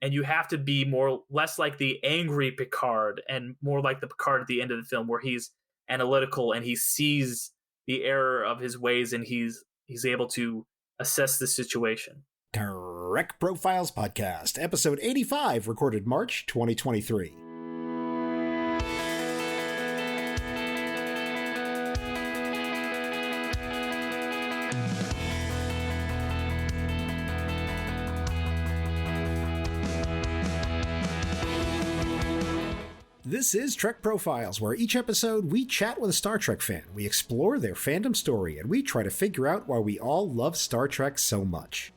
and you have to be less like the angry Picard and more like the Picard at the end of the film, where he's analytical and he sees the error of his ways and he's able to assess the situation. Trek Profiles Podcast, episode 85, recorded March 2023. This is Trek Profiles, where each episode we chat with a Star Trek fan, we explore their fandom story, and we try to figure out why we all love Star Trek so much.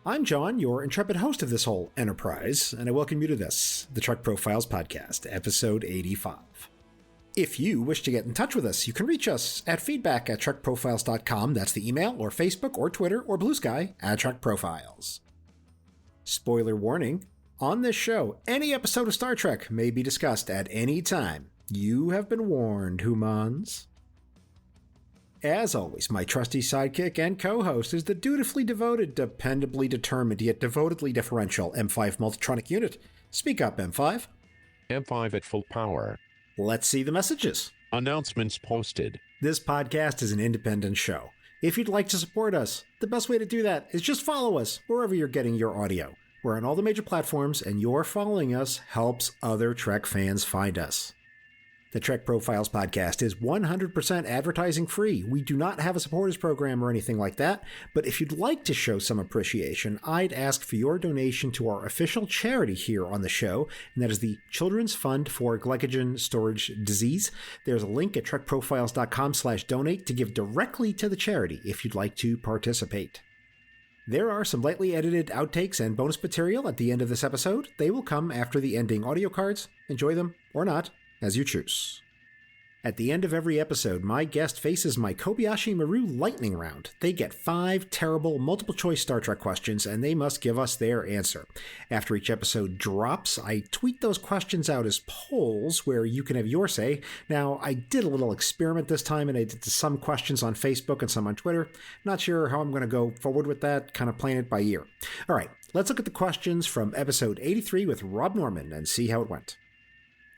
I'm John, your intrepid host of this whole enterprise, and I welcome you to this, the Trek Profiles Podcast, episode 85. If you wish to get in touch with us, you can reach us at feedback@trekprofiles.com, that's the email, or Facebook, or Twitter, or Blue Sky, @TrekProfiles. Spoiler warning. On this show, any episode of Star Trek may be discussed at any time. You have been warned, humans. As always, my trusty sidekick and co-host is the dutifully devoted, dependably determined, yet devotedly differential M5 Multitronic unit. Speak up, M5. M5 at full power. Let's see the messages. Announcements posted. This podcast is an independent show. If you'd like to support us, the best way to do that is just follow us wherever you're getting your audio. We're on all the major platforms, and your following us helps other Trek fans find us. The Trek Profiles Podcast is 100% advertising free. We do not have a supporters program or anything like that, but if you'd like to show some appreciation, I'd ask for your donation to our official charity here on the show, and that is the Children's Fund for Glycogen Storage Disease. There's a link at trekprofiles.com/donate to give directly to the charity if you'd like to participate. There are some lightly edited outtakes and bonus material at the end of this episode. They will come after the ending audio cards. Enjoy them, or not, as you choose. At the end of every episode, my guest faces my Kobayashi Maru lightning round. They get 5 terrible multiple-choice Star Trek questions, and they must give us their answer. After each episode drops, I tweet those questions out as polls where you can have your say. Now, I did a little experiment this time, and I did some questions on Facebook and some on Twitter. Not sure how I'm going to go forward with that, kind of playing it by ear. All right, let's look at the questions from episode 83 with Rob Norman and see how it went.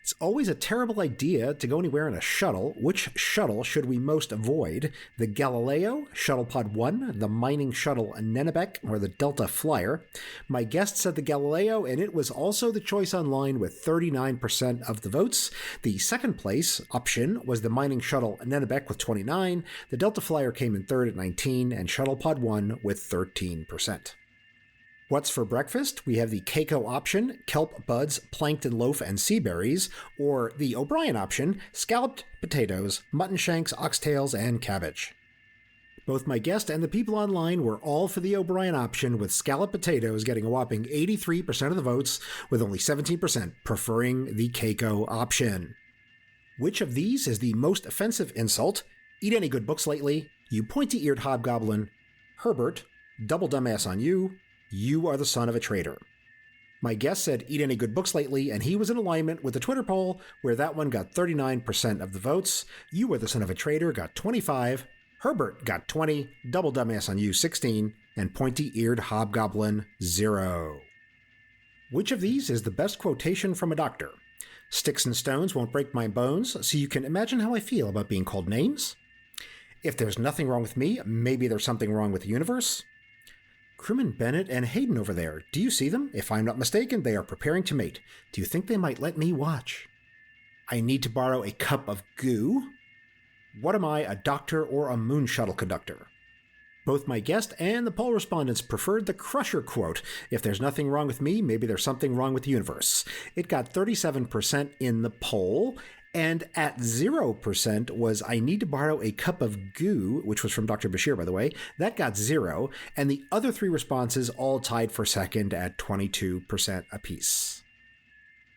It's always a terrible idea to go anywhere in a shuttle. Which shuttle should we most avoid? The Galileo, Shuttle Pod 1, the mining shuttle Nenebek, or the Delta Flyer? My guest said the Galileo, and it was also the choice online with 39% of the votes. The second place option was the mining shuttle Nenebek with 29%. The Delta Flyer came in third at 19%, and Shuttle Pod 1 with 13%. What's for breakfast? We have the Keiko option, kelp buds, plankton loaf, and sea berries, or the O'Brien option, scalloped potatoes, mutton shanks, oxtails, and cabbage. Both my guest and the people online were all for the O'Brien option, with scalloped potatoes getting a whopping 83% of the votes, with only 17% preferring the Keiko option. Which of these is the most offensive insult? Eat any good books lately? You pointy-eared hobgoblin. Herbert. Double dumbass on you. You are the son of a traitor. My guest said eat any good books lately, and he was in alignment with the Twitter poll, where that one got 39% of the votes. You are the son of a traitor got 25%, Herbert got 20%, double dumbass on you 16%, and pointy-eared hobgoblin 0. Which of these is the best quotation from a doctor? Sticks and stones won't break my bones, so you can imagine how I feel about being called names. If there's nothing wrong with me, maybe there's something wrong with the universe. Crewman Bennett and Hayden over there, do you see them? If I'm not mistaken, they are preparing to mate. Do you think they might let me watch? I need to borrow a cup of goo. What am I, a doctor or a moon shuttle conductor? Both my guest and the poll respondents preferred the Crusher quote. If there's nothing wrong with me, maybe there's something wrong with the universe. It got 37% in the poll, and at 0% was I need to borrow a cup of goo, which was from Dr. Bashir, by the way. That got 0, and the other 3 responses all tied for second at 22% apiece.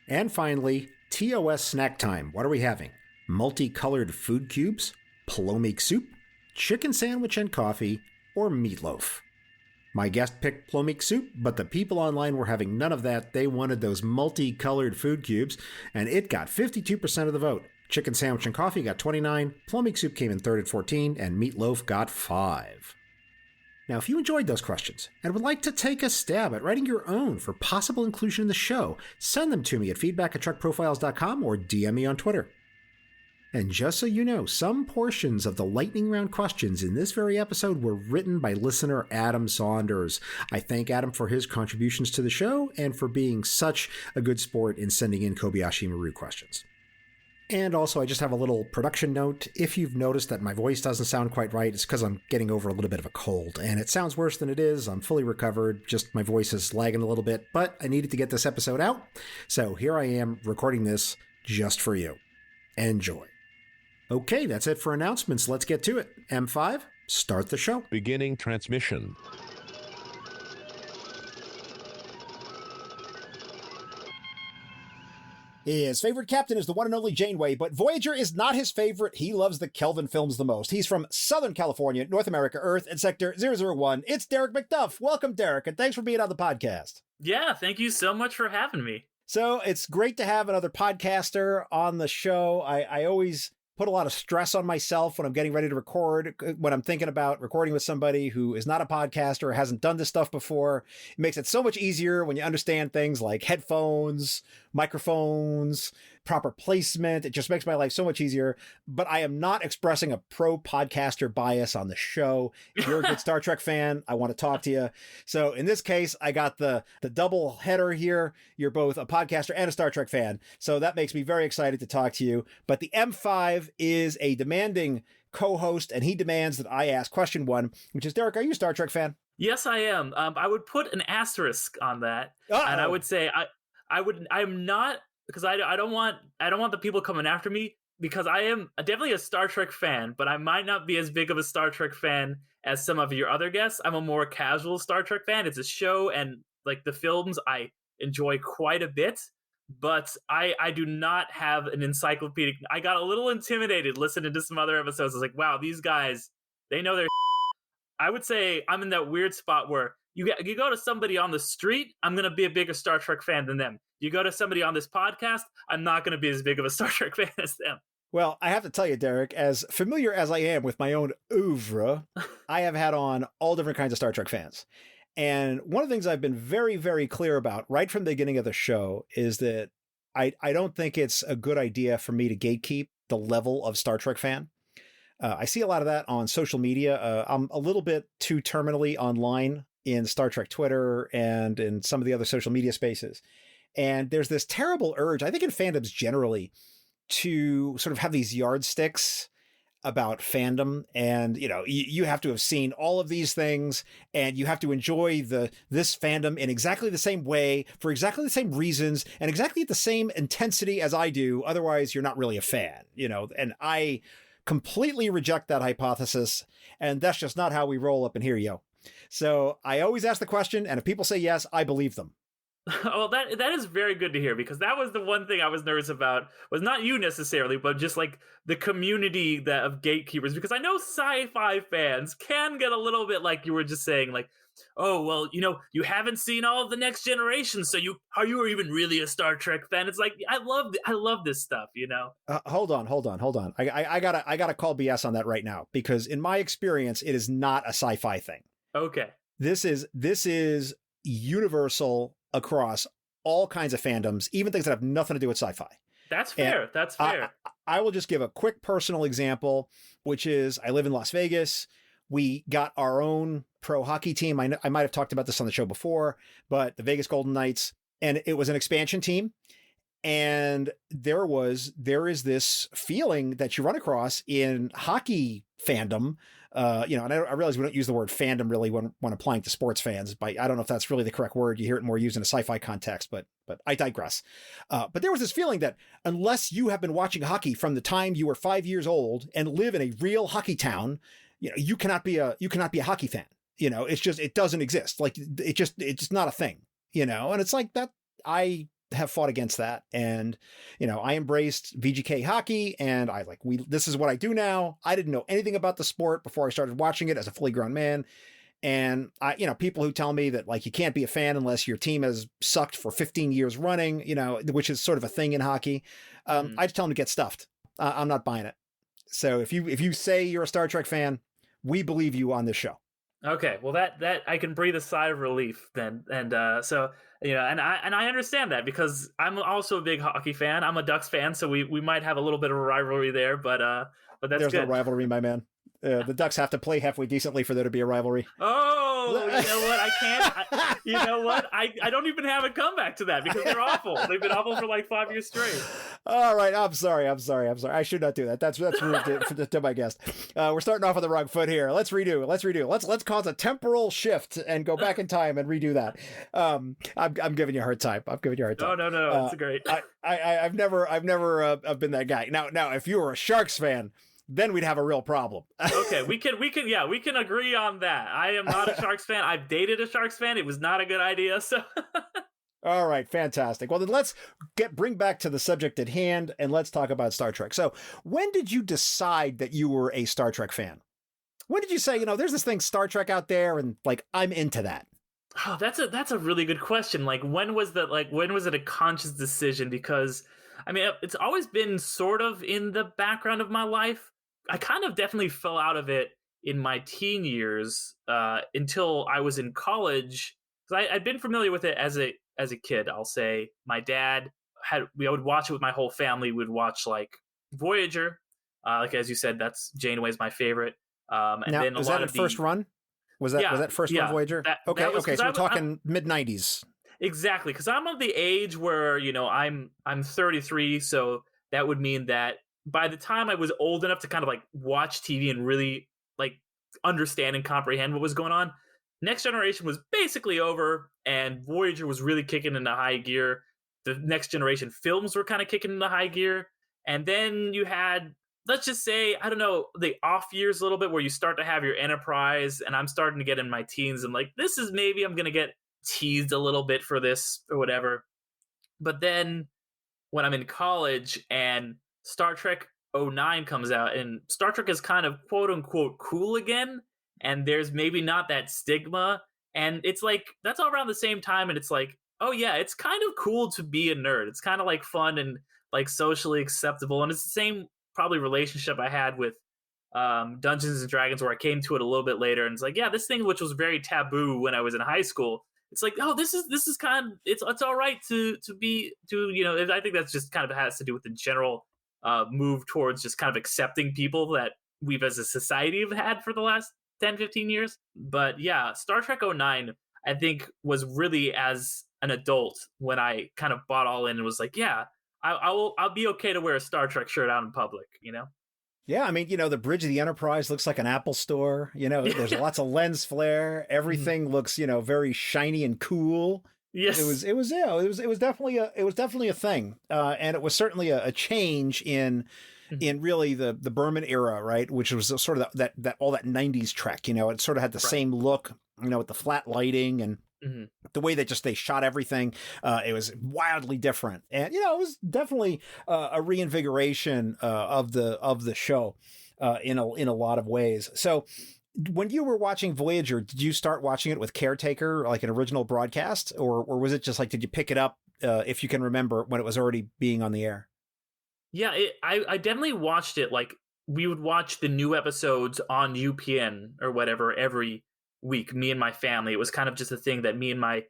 And finally, TOS snack time. What are we having? Multicolored food cubes, plomeek soup, chicken sandwich and coffee, or meatloaf? My guest picked plomeek soup, but the people online were having none of that. They wanted those multicolored food cubes, and it got 52% of the vote. Chicken sandwich and coffee got 29, plomeek soup came in third at 14, and meatloaf got 5. Now, if you enjoyed those questions and would like to take a stab at writing your own for possible inclusion in the show, send them to me at feedback@trekprofiles.com or DM me on Twitter. And just so you know, some portions of the lightning round questions in this very episode were written by listener Adam Saunders. I thank Adam for his contributions to the show and for being such a good sport in sending in Kobayashi Maru questions. And also, I just have a little production note. If you've noticed that my voice doesn't sound quite right, it's because I'm getting over a little bit of a cold. And it sounds worse than it is. I'm fully recovered. Just my voice is lagging a little bit. But I needed to get this episode out. So here I am recording this just for you. Enjoy. Okay, that's it for announcements. Let's get to it. M5, start the show. Beginning transmission. His favorite captain is the one and only Janeway, but Voyager is not his favorite. He loves the Kelvin films the most. He's from Southern California, North America, Earth, and Sector 001. It's Derick McDuff. Welcome, Derick, and thanks for being on the podcast. Yeah, thank you so much for having me. So it's great to have another podcaster on the show. I always put a lot of stress on myself when I'm getting ready to record, when I'm thinking about recording with somebody who is not a podcaster or hasn't done this stuff before. It makes it so much easier when you understand things like headphones, microphones, proper placement. It just makes my life so much easier. But I am not expressing a pro podcaster bias on the show. If you're a good Star Trek fan, I want to talk to you. So in this case, I got the double header here. You're both a podcaster and a Star Trek fan. So that makes me very excited to talk to you. But the M5 is a demanding co-host, and he demands that I ask question one, which is, Derick, are you a Star Trek fan? Yes, I am. I would put an asterisk on that. Uh-oh. And I would say I'm not, because I don't want the people coming after me, because I am definitely a Star Trek fan, but I might not be as big of a Star Trek fan as some of your other guests. I'm a more casual Star Trek fan. It's a show, and like the films I enjoy quite a bit, but I do not have an encyclopedic. I got a little intimidated listening to some other episodes. I was like, wow, these guys, they know their I would say I'm in that weird spot where you go to somebody on the street, I'm going to be a bigger Star Trek fan than them. You go to somebody on this podcast, I'm not going to be as big of a Star Trek fan as them. Well, I have to tell you, Derick, as familiar as I am with my own oeuvre, I have had on all different kinds of Star Trek fans. And one of the things I've been very, very clear about right from the beginning of the show is that I don't think it's a good idea for me to gatekeep the level of Star Trek fan. I see a lot of that on social media. I'm a little bit too terminally online in Star Trek Twitter and in some of the other social media spaces. And there's this terrible urge, I think in fandoms generally, to sort of have these yardsticks about fandom. And, you know, you have to have seen all of these things and you have to enjoy this fandom in exactly the same way for exactly the same reasons and exactly at the same intensity as I do. Otherwise, you're not really a fan, you know, and I completely reject that hypothesis. And that's just not how we roll up in here, yo. So I always ask the question, and if people say yes, I believe them. Well, that is very good to hear, because that was the one thing I was nervous about, was not you necessarily, but just like the community of gatekeepers, because I know sci-fi fans can get a little bit like you were just saying, like, oh, well, you know, you haven't seen all of the Next Generation, so are you even really a Star Trek fan? It's like, I love this stuff, you know? Hold on. I gotta call BS on that right now, because in my experience, it is not a sci-fi thing. Okay. This is universal across all kinds of fandoms, even things that have nothing to do with sci-fi. That's fair. That's fair. I will just give a quick personal example, which is I live in Las Vegas. We got our own pro hockey team. I might have talked about this on the show before, but the Vegas Golden Knights, and it was an expansion team. And there is this feeling that you run across in hockey fandom. You know, and I realize we don't use the word fandom really when applying to sports fans, but I don't know if that's really the correct word. You hear it more used in a sci-fi context, but I digress. But there was this feeling that unless you have been watching hockey from the time you were 5 years old and live in a real hockey town, you know, you cannot be a hockey fan. You know, it doesn't exist. Like it's just not a thing, you know, and it's like that. I have fought against that. And, you know, I embraced VGK hockey and this is what I do now. I didn't know anything about the sport before I started watching it as a fully grown man. And people who tell me that like, you can't be a fan unless your team has sucked for 15 years running, you know, which is sort of a thing in hockey. I just tell them to get stuffed. I'm not buying it. So if you say you're a Star Trek fan, we believe you on this show. Okay, well that I can breathe a sigh of relief then, and so and I understand that because I'm also a big hockey fan. I'm a Ducks fan, so we might have a little bit of a rivalry there, but that's There's no good. rivalry, my man. The Ducks have to play halfway decently for there to be a rivalry. Oh, you know what? I can't. You know what? I don't even have a comeback to that because they're awful. They've been awful for like 5 years straight. All right, I'm sorry. I should not do that. That's rude to my guest. We're starting off on the wrong foot here. Let's redo. Let's cause a temporal shift and go back in time and redo that. I'm giving you a hard time. No, it's great. I've never been that guy. Now, if you were a Sharks fan, then we'd have a real problem. Okay, we can agree on that. I am not a Sharks fan. I've dated a Sharks fan. It was not a good idea. So, all right, fantastic. Well, then let's bring back to the subject at hand and let's talk about Star Trek. So, when did you decide that you were a Star Trek fan? When did you say, there's this thing Star Trek out there, and like I'm into that? oh, that's a really good question. Like, when was it a conscious decision? Because I mean, it's always been sort of in the background of my life. I kind of definitely fell out of it in my teen years until I was in college. Because I'd been familiar with it as a kid. I'll say my dad I would watch it with my whole family. We'd watch like Voyager, like as you said, that's Janeway's my favorite. And now, then was that a first run? Was that first run Voyager? Okay, so we're talking mid 90s. Exactly, because I'm of the age where I'm 33, so that would mean that by the time I was old enough to kind of like watch TV and really like understand and comprehend what was going on, Next Generation was basically over, and Voyager was really kicking into high gear. The Next Generation films were kind of kicking into high gear, and then you had, let's just say, I don't know, the off years a little bit where you start to have your Enterprise, and I'm starting to get in my teens. I'm like, this is maybe I'm gonna get teased a little bit for this or whatever. But then when I'm in college and Star Trek '09 comes out and Star Trek is kind of quote unquote cool again, and there's maybe not that stigma, and it's like that's all around the same time, and it's like, oh yeah, it's kind of cool to be a nerd. It's kind of like fun and like socially acceptable, and it's the same probably relationship I had with Dungeons and Dragons, where I came to it a little bit later, and it's like, yeah, this thing which was very taboo when I was in high school, it's like, oh, this is kind of, it's all right to be to I think that's just kind of has to do with the general move towards just kind of accepting people that we've as a society have had for the last 10-15 years. But yeah, Star Trek '09 I think was really as an adult when I kind of bought all in and was like, yeah, I'll be okay to wear a Star Trek shirt out in public. Yeah, I mean, the bridge of the Enterprise looks like an Apple store. There's lots of lens flare. Everything looks, very shiny and cool. Yes, it was definitely a thing, and it was certainly a change in really the Berman era, right? Which was sort of that all that '90s Trek. It sort of had the same look, with the flat lighting and the way that they shot everything. It was wildly different, and it was definitely a reinvigoration of the show in a lot of ways. So, when you were watching Voyager, did you start watching it with Caretaker, like an original broadcast, or was it just like, did you pick it up, if you can remember, when it was already being on the air? Yeah, I definitely watched it. Like, we would watch the new episodes on UPN or whatever every week, me and my family. It was kind of just a thing that me and my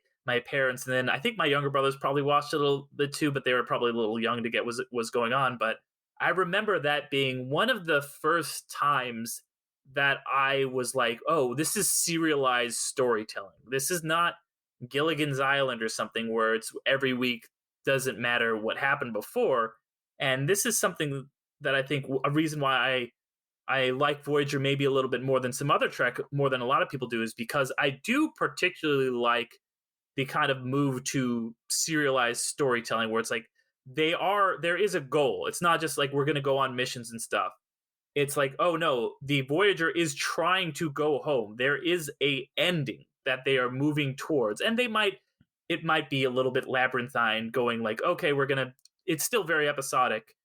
parents, and then I think my younger brothers probably watched it a little bit too, but they were probably a little young to get was going on. But I remember that being one of the first times that I was like, oh, this is serialized storytelling. This is not Gilligan's Island or something where it's every week, doesn't matter what happened before. And this is something that I think a reason why I like Voyager maybe a little bit more than some other Trek, more than a lot of people do, is because I do particularly like the kind of move to serialized storytelling where it's like there is a goal. It's not just like we're going to go on missions and stuff. It's like, oh no, the Voyager is trying to go home. There is a ending that they are moving towards, and it might be a little bit labyrinthine, going like, okay, it's still very episodic,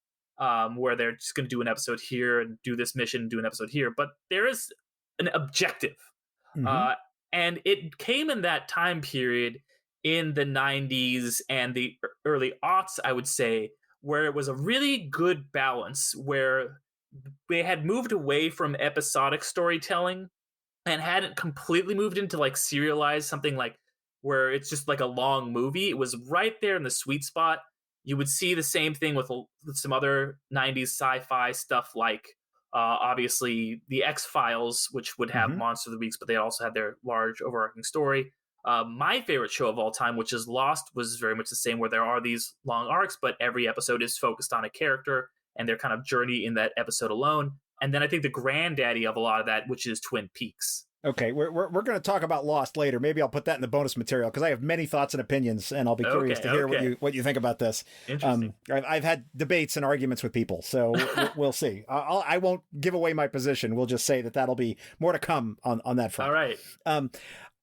where they're just going to do an episode here and do this mission, do an episode here, but there is an objective. And it came in that time period in the 90s and the early aughts, I would say, where it was a really good balance, where they had moved away from episodic storytelling and hadn't completely moved into like serialized something like where it's just like a long movie. It was right there in the sweet spot. You would see the same thing with some other 90s sci-fi stuff like obviously the X-Files, which would have Mhm. Monster of the Weeks, but they also had their large overarching story. My favorite show of all time, which is Lost, was very much the same, where there are these long arcs, but every episode is focused on a character and their kind of journey in that episode alone. And then I think the granddaddy of a lot of that, which is Twin Peaks. Okay, we're going to talk about Lost later. Maybe I'll put that in the bonus material because I have many thoughts and opinions, and I'll be curious to hear what you think about this. Interesting. I've had debates and arguments with people, so we'll see. I won't give away my position. We'll just say that that'll be more to come on that front. All right.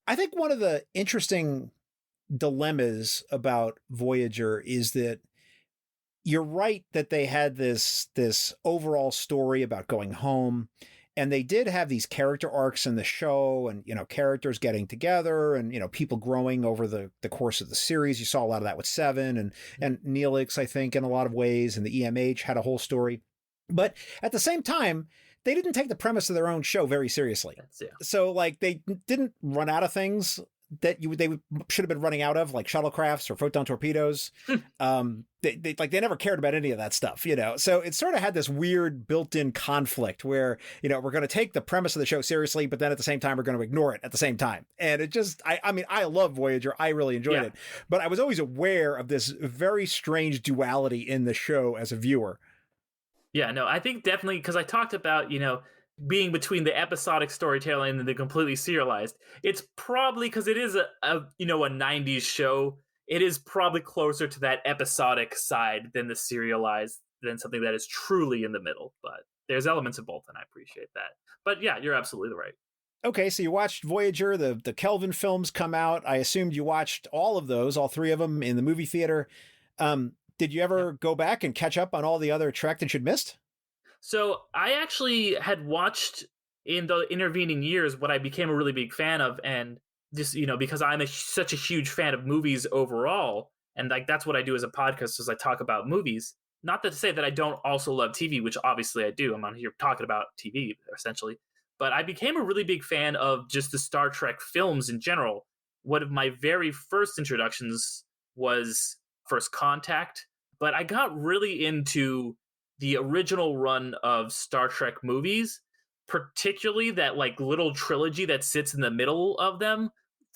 I think one of the interesting dilemmas about Voyager is that you're right that they had this overall story about going home, and they did have these character arcs in the show, and characters getting together, and people growing over the course of the series. You saw a lot of that with Seven and Neelix, I think, in a lot of ways, and the EMH had a whole story. But at the same time, they didn't take the premise of their own show very seriously. So like they didn't run out of things that they should have been running out of, like shuttlecrafts or photon torpedoes. They never cared about any of that stuff, So it sort of had this weird built-in conflict where, we're going to take the premise of the show seriously, but then at the same time, we're going to ignore it at the same time. And it just, I mean, I love Voyager. I really enjoyed it, but I was always aware of this very strange duality in the show as a viewer. Yeah, no, I think definitely, because I talked about, being between the episodic storytelling and the completely serialized. It's probably because it is a 90s show. It is probably closer to that episodic side than the serialized, than something that is truly in the middle. But there's elements of both, and I appreciate that. But yeah, you're absolutely right. Okay, so you watched Voyager, the Kelvin films come out. I assumed you watched all of those, all three of them in the movie theater. Did you ever go back and catch up on all the other Trek that you'd missed? So I actually had watched in the intervening years what I became a really big fan of, and just because I'm such a huge fan of movies overall, and like that's what I do as a podcast, is I talk about movies. Not to say that I don't also love TV, which obviously I do. I'm on here talking about TV essentially, but I became a really big fan of just the Star Trek films in general. One of my very first introductions was First Contact, but I got really into the original run of Star Trek movies, particularly that like little trilogy that sits in the middle of them,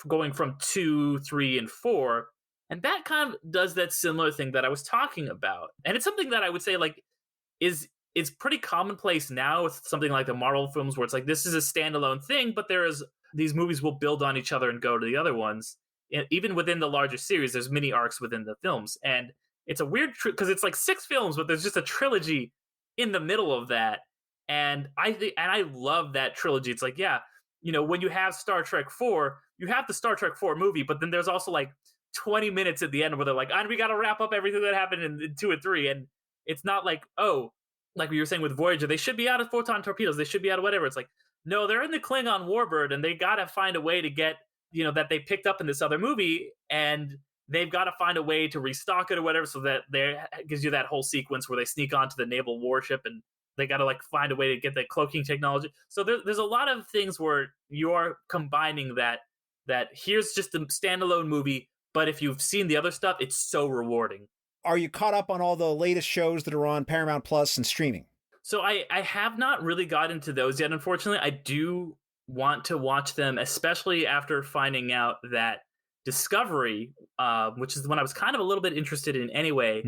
going from 2, 3, and 4. And that kind of does that similar thing that I was talking about. And it's something that I would say like is pretty commonplace now with something like the Marvel films, where it's like this is a standalone thing, but these movies will build on each other and go to the other ones. And even within the larger series, there's mini arcs within the films. And it's a weird because it's like 6 films, but there's just a trilogy in the middle of that. And I love that trilogy. It's like, when you have Star Trek 4, you have the Star Trek 4 movie, but then there's also like 20 minutes at the end where they're like, we got to wrap up everything that happened in 2 and 3. And it's not like, like we were saying with Voyager, they should be out of photon torpedoes. They should be out of whatever. It's like, no, they're in the Klingon Warbird, and they got to find a way to get, that they picked up in this other movie, and they've got to find a way to restock it or whatever, so that there gives you that whole sequence where they sneak onto the naval warship and they got to like find a way to get that cloaking technology. So there's a lot of things where you are combining that here's just a standalone movie, but if you've seen the other stuff, it's so rewarding. Are you caught up on all the latest shows that are on Paramount Plus and streaming? So I have not really got into those yet, unfortunately. I do want to watch them, especially after finding out that Discovery, which is the one I was kind of a little bit interested in anyway,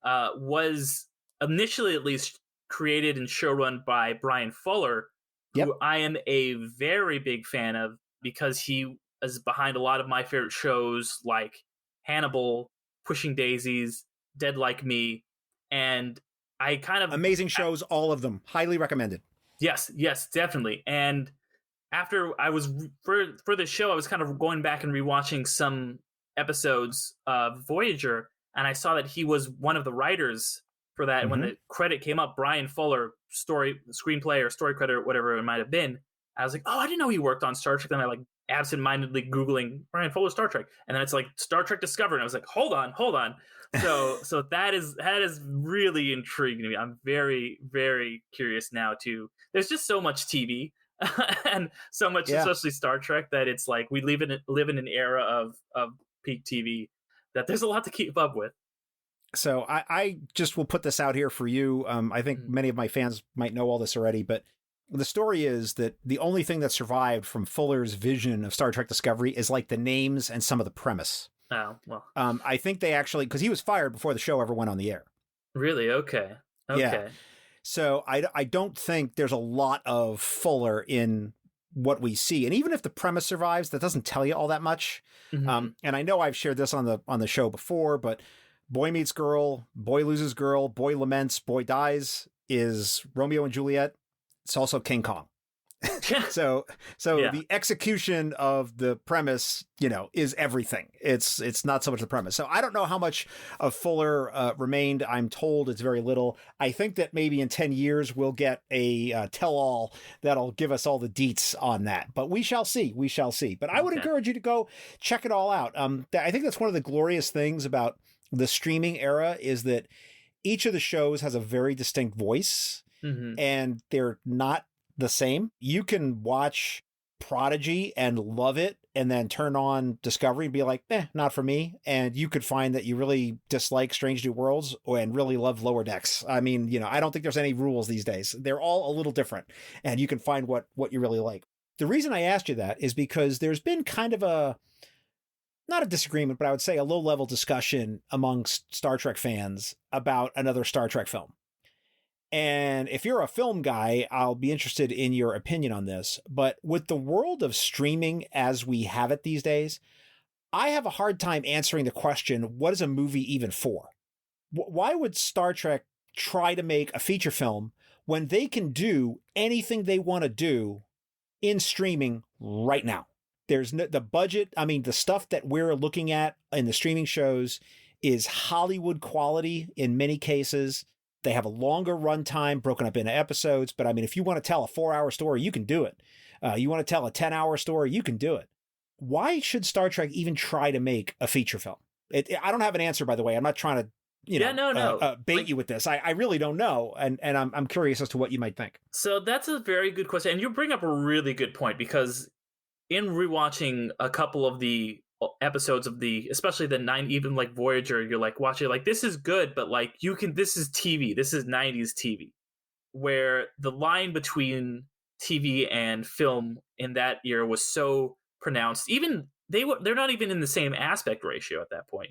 was initially at least created and showrun by Brian Fuller, who I am a very big fan of because he is behind a lot of my favorite shows like Hannibal, Pushing Daisies, Dead Like Me, and I kind of... Amazing shows, all of them. Highly recommended. Yes, definitely. And after I was for the show, I was kind of going back and rewatching some episodes of Voyager, and I saw that he was one of the writers for that. When the credit came up, Brian Fuller, screenplay or story credit or whatever it might have been, I was like, I didn't know he worked on Star Trek. Then I like absentmindedly Googling Brian Fuller Star Trek, and then it's like Star Trek Discovery, and I was like, hold on. So that is really intriguing me. I'm very, very curious now too. There's just so much TV. and so much, Yeah. especially Star Trek, that it's like we live in an era of peak TV that there's a lot to keep up with. So I just will put this out here for you. I think many of my fans might know all this already, but the story is that the only thing that survived from Fuller's vision of Star Trek Discovery is like the names and some of the premise. Oh, well. I think they actually, because he was fired before the show ever went on the air. Really? Okay. Yeah. So I don't think there's a lot of Fuller in what we see. And even if the premise survives, that doesn't tell you all that much. And I know I've shared this on the show before, but boy meets girl, boy loses girl, boy laments, boy dies is Romeo and Juliet. It's also King Kong. So the execution of the premise, is everything. It's not so much the premise. So I don't know how much of Fuller remained. I'm told it's very little. I think that maybe in 10 years we'll get a tell-all that'll give us all the deets on that. But we shall see. We shall see. But I would encourage you to go check it all out. I think that's one of the glorious things about the streaming era is that each of the shows has a very distinct voice, and they're not the same. You can watch Prodigy and love it and then turn on Discovery and be like, not for me. And you could find that you really dislike Strange New Worlds and really love Lower Decks. I mean, I don't think there's any rules these days. They're all a little different, and you can find what you really like. The reason I asked you that is because there's been kind of not a disagreement, but I would say a low-level discussion amongst Star Trek fans about another Star Trek film. And if you're a film guy, I'll be interested in your opinion on this. But with the world of streaming as we have it these days, I have a hard time answering the question, what is a movie even for? Why would Star Trek try to make a feature film when they can do anything they want to do in streaming right now? There's the budget. I mean, the stuff that we're looking at in the streaming shows is Hollywood quality in many cases. They have a longer runtime broken up into episodes. But I mean, if you want to tell a 4-hour story, you can do it. You want to tell a 10-hour story, you can do it. Why should Star Trek even try to make a feature film? I don't have an answer, by the way. I'm not trying to, bait you with this. I really don't know. And I'm curious as to what you might think. So that's a very good question. And you bring up a really good point, because in rewatching a couple of the episodes of especially the 9, even like Voyager, you're like watching, like, this is good, but like this is TV, this is 90s TV, where the line between TV and film in that year was so pronounced. Even they're not even in the same aspect ratio at that point,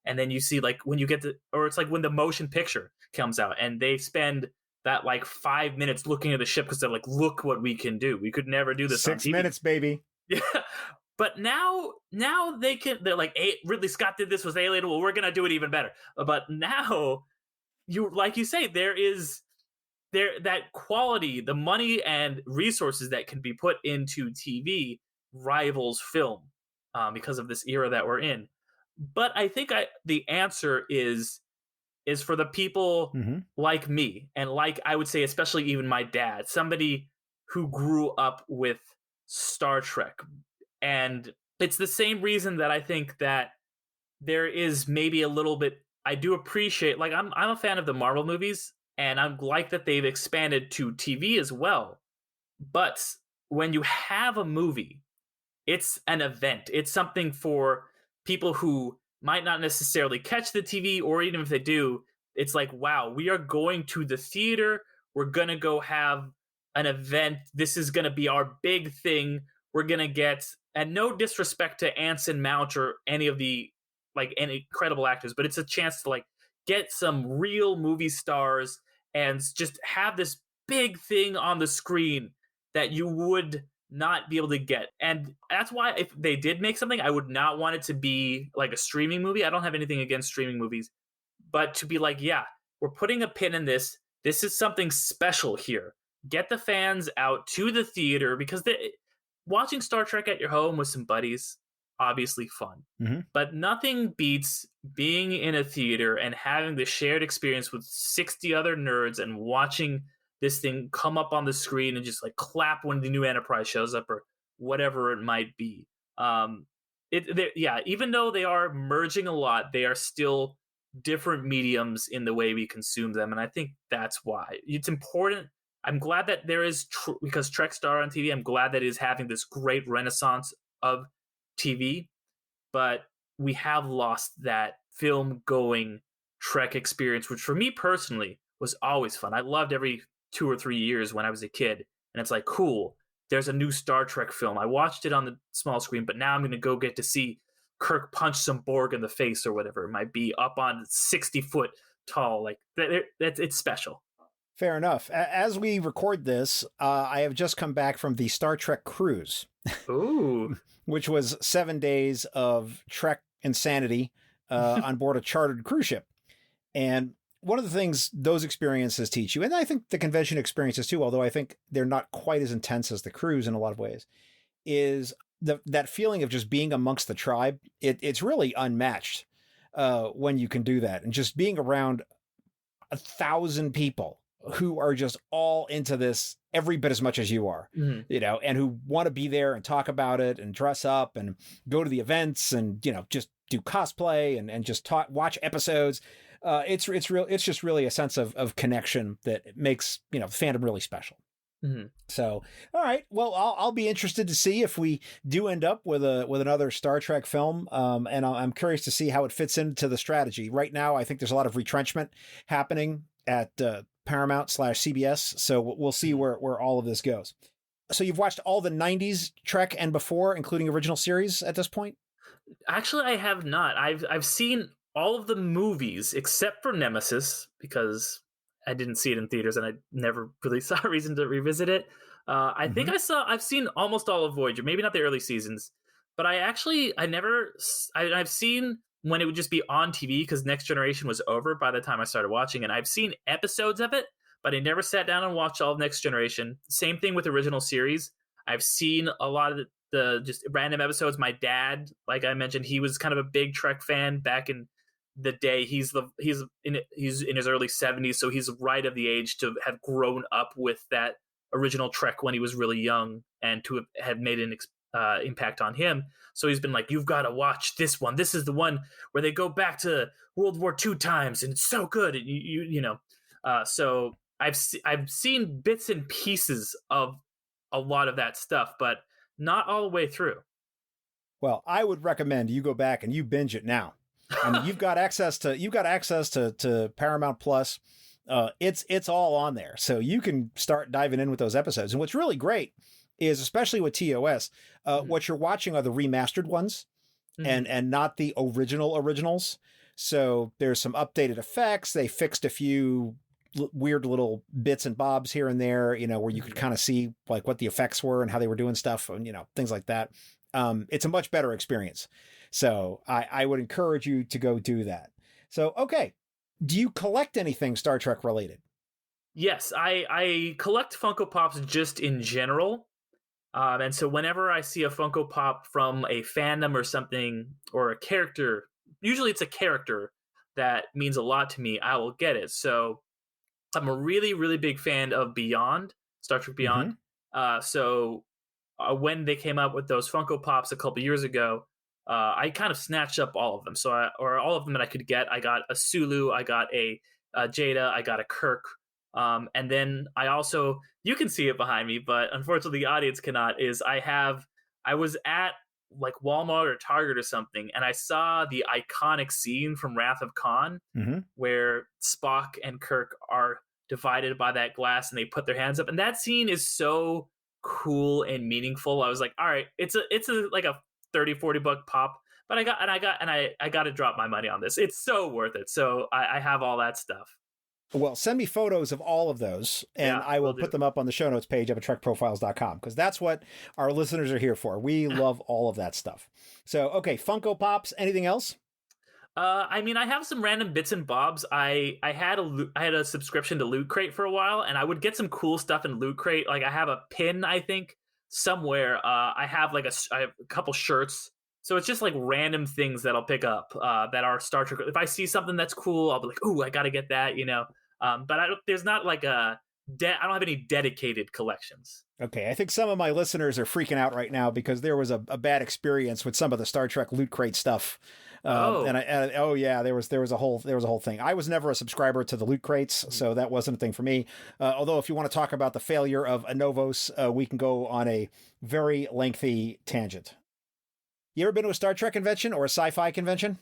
and then you see, like, when you get or it's like when the motion picture comes out and they spend that like 5 minutes looking at the ship because they're like, look what we can do, we could never do this 6 on TV. minutes, baby. Yeah. But now they're like, hey, Ridley Scott did this with Alien, well, we're gonna do it even better. But now, like you say, there's that quality, the money and resources that can be put into TV rivals film, because of this era that we're in. But I think the answer is for the people like me, and like, I would say, especially even my dad, somebody who grew up with Star Trek. And it's the same reason that I think that there is maybe a little bit, I do appreciate, like, I'm a fan of the Marvel movies, and I'm like that they've expanded to TV as well. But when you have a movie, it's an event. It's something for people who might not necessarily catch the TV, or even if they do, it's like, wow, we are going to the theater. We're going to go have an event. This is going to be our big thing. We're going to get, and no disrespect to Anson Mount or any of the, like, any incredible actors, but it's a chance to, like, get some real movie stars and just have this big thing on the screen that you would not be able to get. And that's why, if they did make something, I would not want it to be like a streaming movie. I don't have anything against streaming movies, but to be like, yeah, we're putting a pin in this. This is something special here. Get the fans out to the theater, because watching Star Trek at your home with some buddies, obviously fun. But nothing beats being in a theater and having the shared experience with 60 other nerds and watching this thing come up on the screen and just like clap when the new Enterprise shows up or whatever it might be. Even though they are merging a lot, they are still different mediums in the way we consume them. And I think that's why it's important. I'm glad that there is because Trek Star on TV. I'm glad that it is having this great renaissance of TV, but we have lost that film going Trek experience, which for me personally was always fun. I loved every 2 or 3 years when I was a kid, and it's like, cool, there's a new Star Trek film. I watched it on the small screen, but now I'm going to go get to see Kirk punch some Borg in the face or whatever it might be up on 60-foot tall. Like it's special. Fair enough. As we record this, I have just come back from the Star Trek cruise. Ooh. Which was 7 days of Trek insanity on board a chartered cruise ship. And one of the things those experiences teach you, and I think the convention experiences too, although I think they're not quite as intense as the cruise in a lot of ways, is that feeling of just being amongst the tribe. It's really unmatched when you can do that. And just being around 1,000 people who are just all into this every bit as much as you are, and who want to be there and talk about it and dress up and go to the events and, just do cosplay and just watch episodes. It's just really a sense of connection that makes, fandom really special. Mm-hmm. So, all right. Well, I'll be interested to see if we do end up with another Star Trek film. And I'm curious to see how it fits into the strategy. Right now, I think there's a lot of retrenchment happening at Paramount/CBS. So we'll see where all of this goes. So you've watched all the 90s Trek and before, including original series at this point? Actually, I have not. I've seen all of the movies except for Nemesis because I didn't see it in theaters and I never really saw a reason to revisit it. I think I've seen almost all of Voyager, maybe not the early seasons, but I've seen when it would just be on TV because Next Generation was over by the time I started watching, and I've seen episodes of it, but I never sat down and watched all of Next Generation. Same thing with original series. I've seen a lot of the just random episodes. My dad, like I mentioned, he was kind of a big Trek fan back in the day. He's in his early 70s, so he's right of the age to have grown up with that original Trek when he was really young and to have made an impact on him. So he's been like, you've got to watch this one. This is the one where they go back to World War II times, and it's so good. And so I've seen bits and pieces of a lot of that stuff, but not all the way through. Well, I would recommend you go back and you binge it now. I mean, you've got access to Paramount Plus. It's all on there, so you can start diving in with those episodes. And what's really great is, especially with TOS, what you're watching are the remastered ones, and not the originals. So there's some updated effects. They fixed a few weird little bits and bobs here and there, where you could kind of see like what the effects were and how they were doing stuff and, things like that. It's a much better experience. So I would encourage you to go do that. So, okay. Do you collect anything Star Trek related? Yes, I collect Funko Pops just in general. And so whenever I see a Funko Pop from a fandom or something, or a character, usually it's a character that means a lot to me, I will get it. So I'm a really, really big fan of Beyond, Star Trek Beyond. So when they came out with those Funko Pops a couple years ago, I kind of snatched up all of them. So or all of them that I could get. I got a Sulu, I got a Jada, I got a Kirk. And then I also, you can see it behind me, but unfortunately the audience cannot, I was at like Walmart or Target or something, and I saw the iconic scene from Wrath of Khan where Spock and Kirk are divided by that glass and they put their hands up. And that scene is so cool and meaningful. I was like, all right, it's like a $30-$40 pop, but I got to drop my money on this. It's so worth it. So I have all that stuff. Well, send me photos of all of those, and I will put them up on the show notes page up at trekprofiles.com, because that's what our listeners are here for. We love all of that stuff. So, okay, Funko Pops, anything else? I mean, I have some random bits and bobs. I had a subscription to Loot Crate for a while, and I would get some cool stuff in Loot Crate. Like I have a pin, I think, somewhere. I have a couple shirts. So it's just like random things that I'll pick up that are Star Trek. If I see something that's cool, I'll be like, "Ooh, I gotta get that," But there's not like I don't have any dedicated collections. Okay, I think some of my listeners are freaking out right now because there was a bad experience with some of the Star Trek Loot Crate stuff Oh, Oh yeah, there was a whole thing. I was never a subscriber to the loot crates, so that wasn't a thing for me. Although if you want to talk about the failure of Anovos, we can go on a very lengthy tangent. You ever been to a Star Trek convention or a sci-fi convention?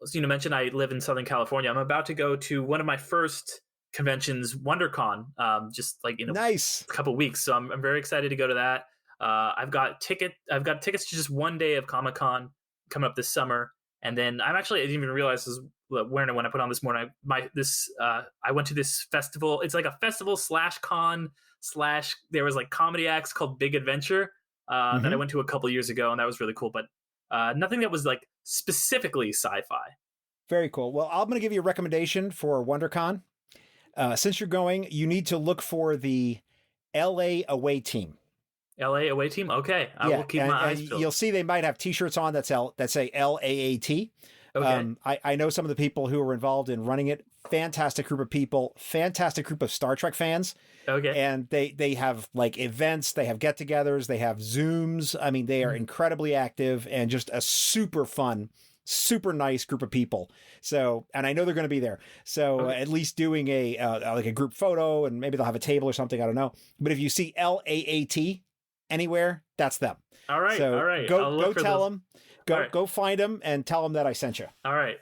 as you mentioned, I live in Southern California. I'm about to go to one of my first conventions, WonderCon, just like Nice. a couple weeks. So I'm very excited to go to that. I've got tickets to just one day of Comic Con coming up this summer, and then I didn't even realize this wearing it when I put on this morning. I went to this festival. It's like a festival / con / there was like comedy acts called Big Adventure that I went to a couple years ago, and that was really cool. But nothing that was like specifically sci-fi. Very cool. Well, I'm going to give you a recommendation for WonderCon. Since you're going, you need to look for the LA away team. LA away team? Okay. I will keep my eyes peeled. You'll see they might have t-shirts on that say LAAT. Okay. I know some of the people who are involved in running it. Fantastic group of people, fantastic group of Star Trek fans. Okay. And they have like events, they have get-togethers, they have Zooms. I mean, they are incredibly active and just a super fun, super nice group of people. So, and I know they're going to be there. So at least doing like a group photo, and maybe they'll have a table or something. I don't know. But if you see LAAT anywhere, that's them. All right. So all right. go tell them. Right. Go find them and tell them that I sent you. All right.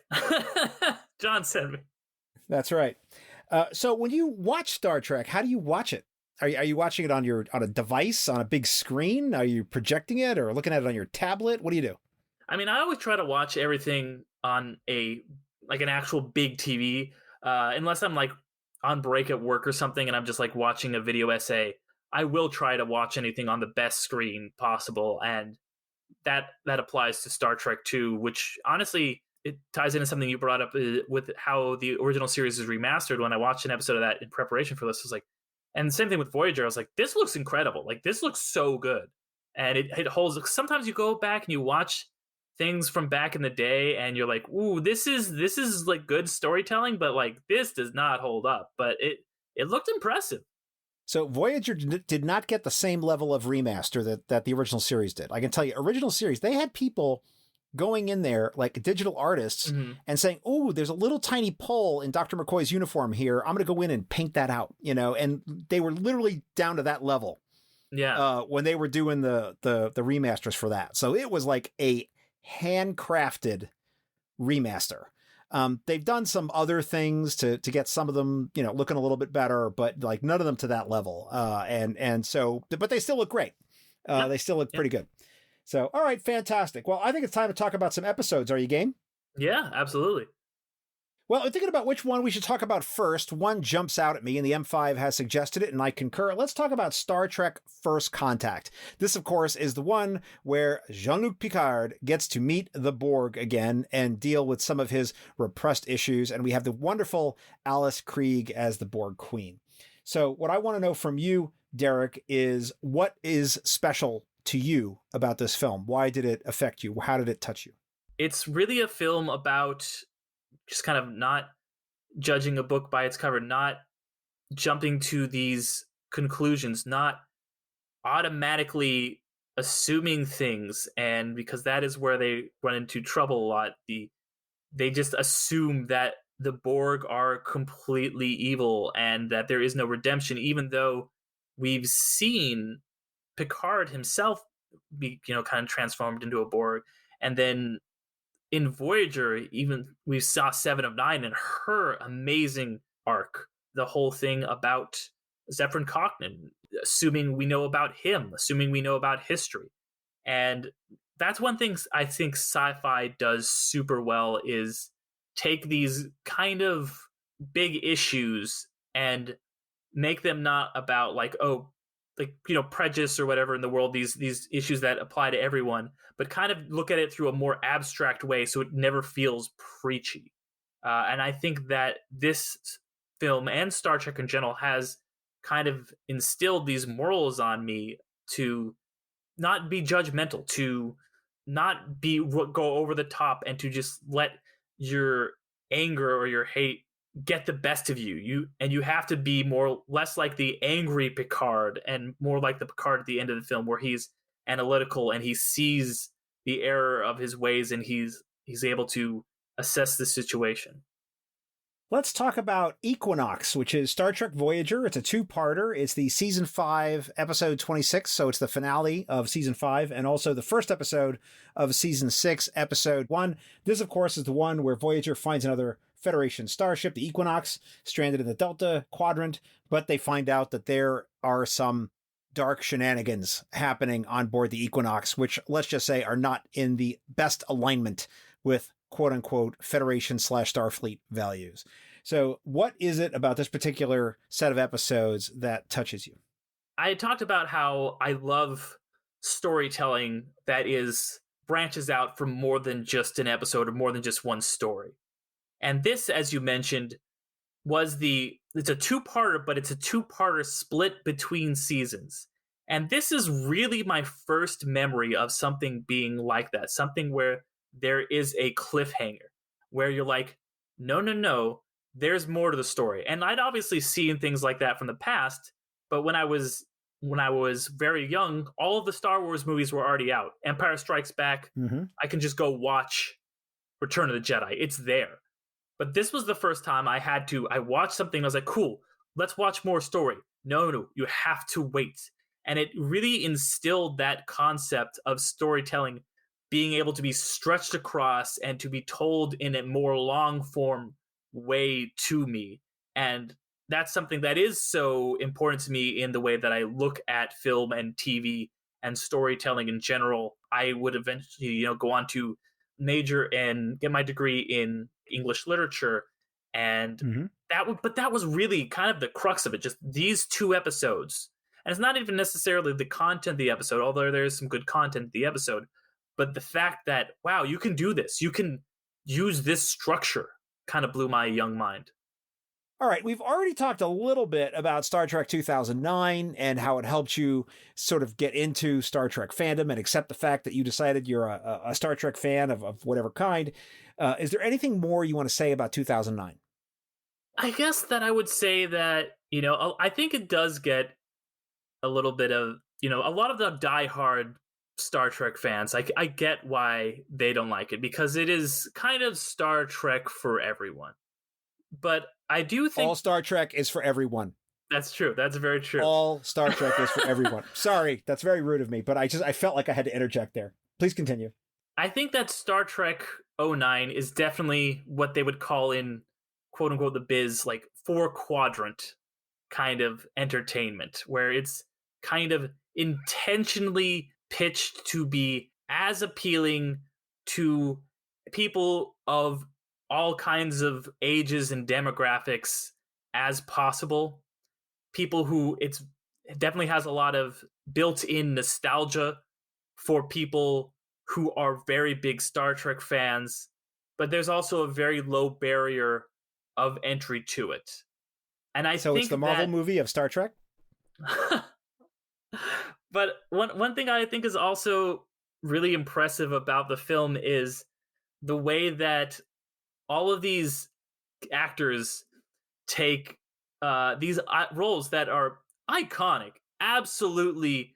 John sent me. That's right. So when you watch Star Trek, how do you watch it? Are you watching it on a device, on a big screen? Are you projecting it or looking at it on your tablet? What do you do? I mean, I always try to watch everything on an actual big TV, unless I'm like on break at work or something and I'm just like watching a video essay. I will try to watch anything on the best screen possible, and that applies to Star Trek too, which honestly it ties into something you brought up with how the original series is remastered. When I watched an episode of that in preparation for this, I was like, and the same thing with Voyager. I was like, this looks incredible. Like this looks so good, and it holds. Sometimes you go back and you watch things from back in the day, and you're like, ooh, this is like good storytelling, but like this does not hold up. But it looked impressive. So Voyager did not get the same level of remaster that the original series did. I can tell you, original series, they had people going in there like digital artists and saying, oh, there's a little tiny pole in Dr. McCoy's uniform here. I'm going to go in and paint that out, and they were literally down to that level. Yeah. When they were doing the remasters for that. So it was like a handcrafted remaster. They've done some other things to get some of them, looking a little bit better, but like none of them to that level. And so, but they still look great. They still look pretty good. So, all right, fantastic. Well, I think it's time to talk about some episodes. Are you game? Yeah, absolutely. Well, I'm thinking about which one we should talk about first. One jumps out at me, and the M5 has suggested it, and I concur. Let's talk about Star Trek First Contact. This, of course, is the one where Jean-Luc Picard gets to meet the Borg again and deal with some of his repressed issues, and we have the wonderful Alice Krieg as the Borg Queen. So what I want to know from you, Derick, is what is special to you about this film? Why did it affect you? How did it touch you? It's really a film about just kind of not judging a book by its cover, not jumping to these conclusions, not automatically assuming things. And because that is where they run into trouble a lot, they just assume that the Borg are completely evil and that there is no redemption, even though we've seen Picard himself be, kind of transformed into a Borg. And then in Voyager, even we saw 7 of 9 and her amazing arc, the whole thing about Zefram Cochrane, assuming we know about him, assuming we know about history. And that's one thing I think sci-fi does super well, is take these kind of big issues and make them not about prejudice or whatever in the world, these issues that apply to everyone, but kind of look at it through a more abstract way so it never feels preachy. And I think that this film and Star Trek in general has kind of instilled these morals on me to not be judgmental, to not go over the top, and to just let your anger or your hate get the best of you. You have to be less like the angry Picard and more like the Picard at the end of the film, where he's analytical and he sees the error of his ways and he's he's able to assess the situation. Let's talk about Equinox, which is Star Trek Voyager. It's a two-parter. It's the season 5, episode 26, so it's the finale of season 5, and also the first episode of season 6, episode 1. This, of course, is the one where Voyager finds another Federation starship, the Equinox, stranded in the Delta Quadrant, but they find out that there are some dark shenanigans happening on board the Equinox, which, let's just say, are not in the best alignment with quote-unquote Federation/Starfleet values. So what is it about this particular set of episodes that touches you? I talked about how I love storytelling that branches out from more than just an episode or more than just one story. And this, as you mentioned, it's a two-parter, but it's a two-parter split between seasons. And this is really my first memory of something being like that, something where there is a cliffhanger, where you're like, no, there's more to the story. And I'd obviously seen things like that from the past, but when I was very young, all of the Star Wars movies were already out. Empire Strikes Back, I can just go watch Return of the Jedi. It's there. But this was the first time I watched something and I was like, cool, let's watch more story. No, you have to wait. And it really instilled that concept of storytelling being able to be stretched across and to be told in a more long form way to me. And that's something that is so important to me in the way that I look at film and TV and storytelling in general. I would eventually, go on to major and get my degree in English literature. And that was really kind of the crux of it. Just these two episodes. And it's not even necessarily the content of the episode, although there is some good content in the episode. But the fact that, wow, you can do this. You can use this structure kind of blew my young mind. All right, we've already talked a little bit about Star Trek 2009 and how it helped you sort of get into Star Trek fandom and accept the fact that you decided you're a Star Trek fan of whatever kind. Is there anything more you want to say about 2009? I guess that I would say that, I think it does get a little bit of, a lot of the diehard Star Trek fans, I get why they don't like it, because it is kind of Star Trek for everyone. But I do think all Star Trek is for everyone. That's true. That's very true. All Star Trek is for everyone. Sorry, that's very rude of me, but I felt like I had to interject there. Please continue. I think that Star Trek 09 is definitely what they would call in quote unquote the biz, like 4-quadrant kind of entertainment, where it's kind of intentionally pitched to be as appealing to people of all kinds of ages and demographics as possible. People who it definitely has a lot of built-in nostalgia for people who are very big Star Trek fans, but there's also a very low barrier of entry to it. And I think it's the Marvel movie of Star Trek? But one thing I think is also really impressive about the film is the way that all of these actors take these roles that are iconic, absolutely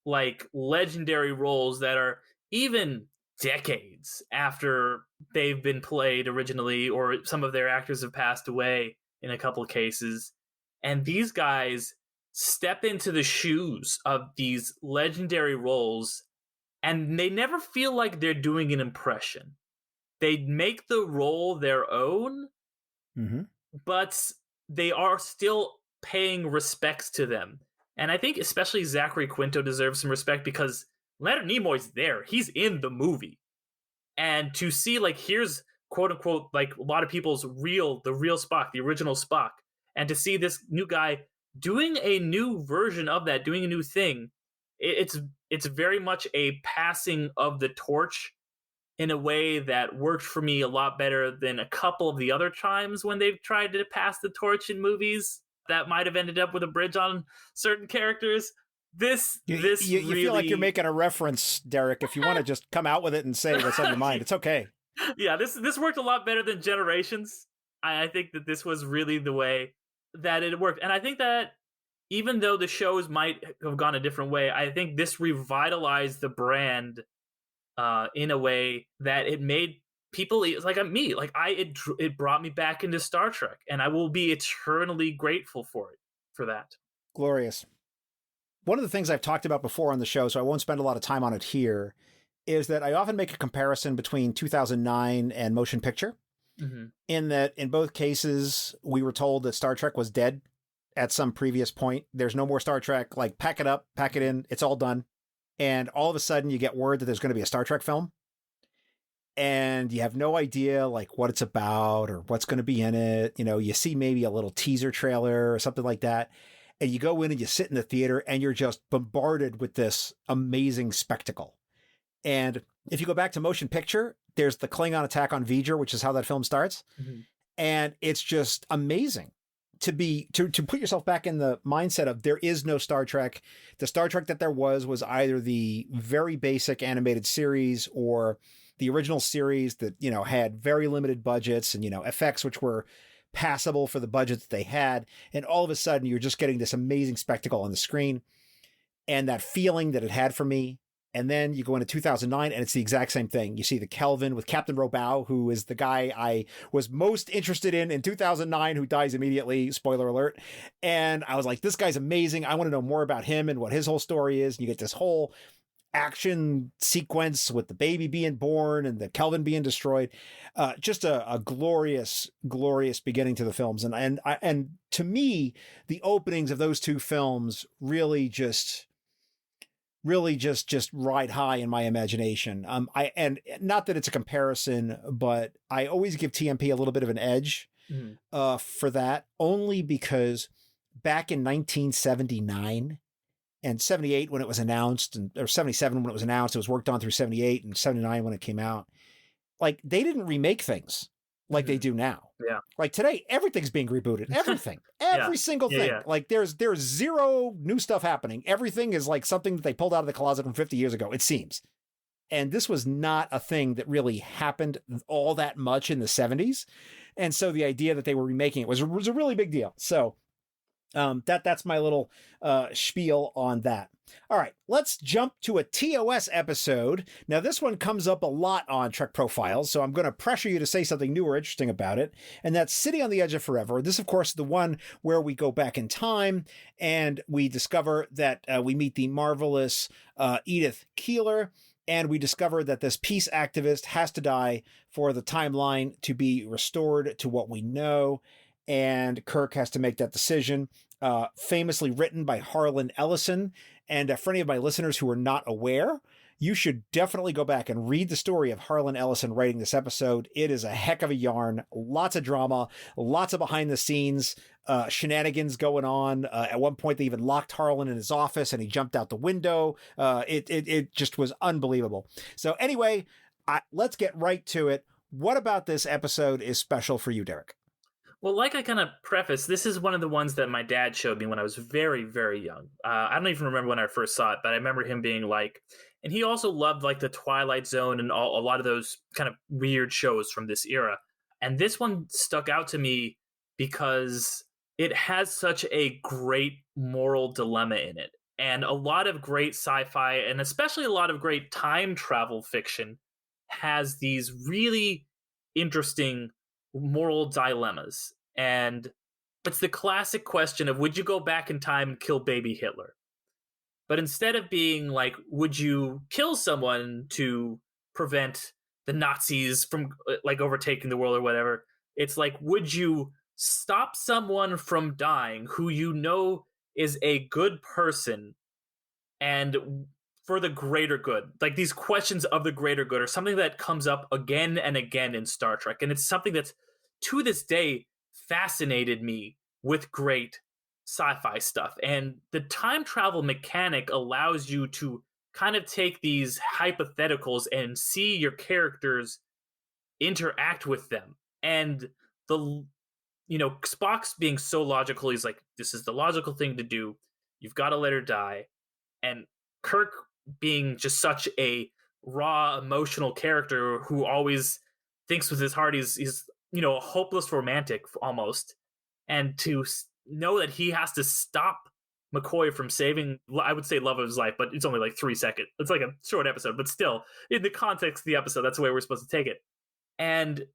like legendary roles that are even decades after they've been played originally, or some of their actors have passed away in a couple of cases. And these guys step into the shoes of these legendary roles, and they never feel like they're doing an impression. They make the role their own, but they are still paying respects to them. And I think especially Zachary Quinto deserves some respect, because Leonard Nimoy's there. He's in the movie. And to see, like, here's quote unquote, like a lot of people's the real Spock, the original Spock. And to see this new guy doing a new version of that, doing a new thing, it's very much a passing of the torch in a way that worked for me a lot better than a couple of the other times when they've tried to pass the torch in movies that might have ended up with a bridge on certain characters. You really... feel like you're making a reference, Derek. If you want to just come out with it and say what's on your mind, it's okay. Yeah, this worked a lot better than Generations. I think that this was really the way that it worked. And I think that even though the shows might have gone a different way, I think this revitalized the brand in a way that it made people like me, like it brought me back into Star Trek, and I will be eternally grateful for that. Glorious. One of the things I've talked about before on the show, so I won't spend a lot of time on it here, is that I often make a comparison between 2009 and motion picture, in that in both cases, we were told that Star Trek was dead at some previous point. There's no more Star Trek, like pack it up, pack it in, it's all done. And all of a sudden you get word that there's going to be a Star Trek film, and you have no idea like what it's about or what's going to be in it. You know, you see maybe a little teaser trailer or something like that. And you go in and you sit in the theater and you're just bombarded with this amazing spectacle. And if you go back to motion picture, there's the Klingon attack on V'ger, which is how that film starts. And it's just amazing to put yourself back in the mindset of there is no Star Trek. The Star Trek that there was either the very basic animated series or the original series that, you know, had very limited budgets and, you know, effects which were passable for the budget that they had. And all of a sudden you're just getting this amazing spectacle on the screen, and that feeling that it had for me. And then you go into 2009 and it's the exact same thing. You see the Kelvin with Captain Robau, who is the guy I was most interested in 2009, who dies immediately, spoiler alert. And I was like, this guy's amazing. I want to know more about him and what his whole story is. And you get this whole action sequence with the baby being born and the Kelvin being destroyed. Just a glorious, glorious beginning to the films. And to me, the openings of those two films really just ride high in my imagination. And not that it's a comparison, but I always give TMP a little bit of an edge for that, only because back in 1979 and 78 when it was announced, or 77 when it was announced, it was worked on through 78 and 79 when it came out. Like, they didn't remake things like they do now. Yeah. Like today, everything's being rebooted. Everything. Every single thing. Yeah. Like there's zero new stuff happening. Everything is like something that they pulled out of the closet from 50 years ago, it seems. And this was not a thing that really happened all that much in the 70s. And so the idea that they were remaking it was a really big deal. So that's my little spiel on that. All right, let's jump to a TOS episode. Now, this one comes up a lot on Trek Profiles, so I'm going to pressure you to say something new or interesting about it. And that's City on the Edge of Forever. This, of course, is the one where we go back in time and we discover that we meet the marvelous Edith Keeler. And we discover that this peace activist has to die for the timeline to be restored to what we know. And Kirk has to make that decision. Famously written by Harlan Ellison. And for any of my listeners who are not aware, you should definitely go back and read the story of Harlan Ellison writing this episode. It is a heck of a yarn. Lots of drama, lots of behind the scenes shenanigans going on. At one point, they even locked Harlan in his office and he jumped out the window. It just was unbelievable. So anyway, let's get right to it. What about this episode is special for you, Derick? Well, like I kind of prefaced, this is one of the ones that my dad showed me when I was very, very young. I don't even remember when I first saw it, but I remember him being like, and he also loved like the Twilight Zone and a lot of those kind of weird shows from this era. And this one stuck out to me because it has such a great moral dilemma in it. And a lot of great sci-fi, and especially a lot of great time travel fiction, has these really interesting moral dilemmas. And it's the classic question of, would you go back in time and kill baby Hitler? But instead of being like, would you kill someone to prevent the Nazis from like overtaking the world or whatever, it's like, would you stop someone from dying who you know is a good person and for the greater good? Like, these questions of the greater good are something that comes up again and again in Star Trek. And it's something that's, to this day, fascinated me with great sci-fi stuff. And the time travel mechanic allows you to kind of take these hypotheticals and see your characters interact with them. And Spock's being so logical, he's like, this is the logical thing to do. You've got to let her die. And Kirk being just such a raw, emotional character who always thinks with his heart, he's a hopeless romantic almost. And to know that he has to stop McCoy from saving, I would say, love of his life, but it's only like 3 seconds. It's like a short episode, but still, in the context of the episode, that's the way we're supposed to take it. And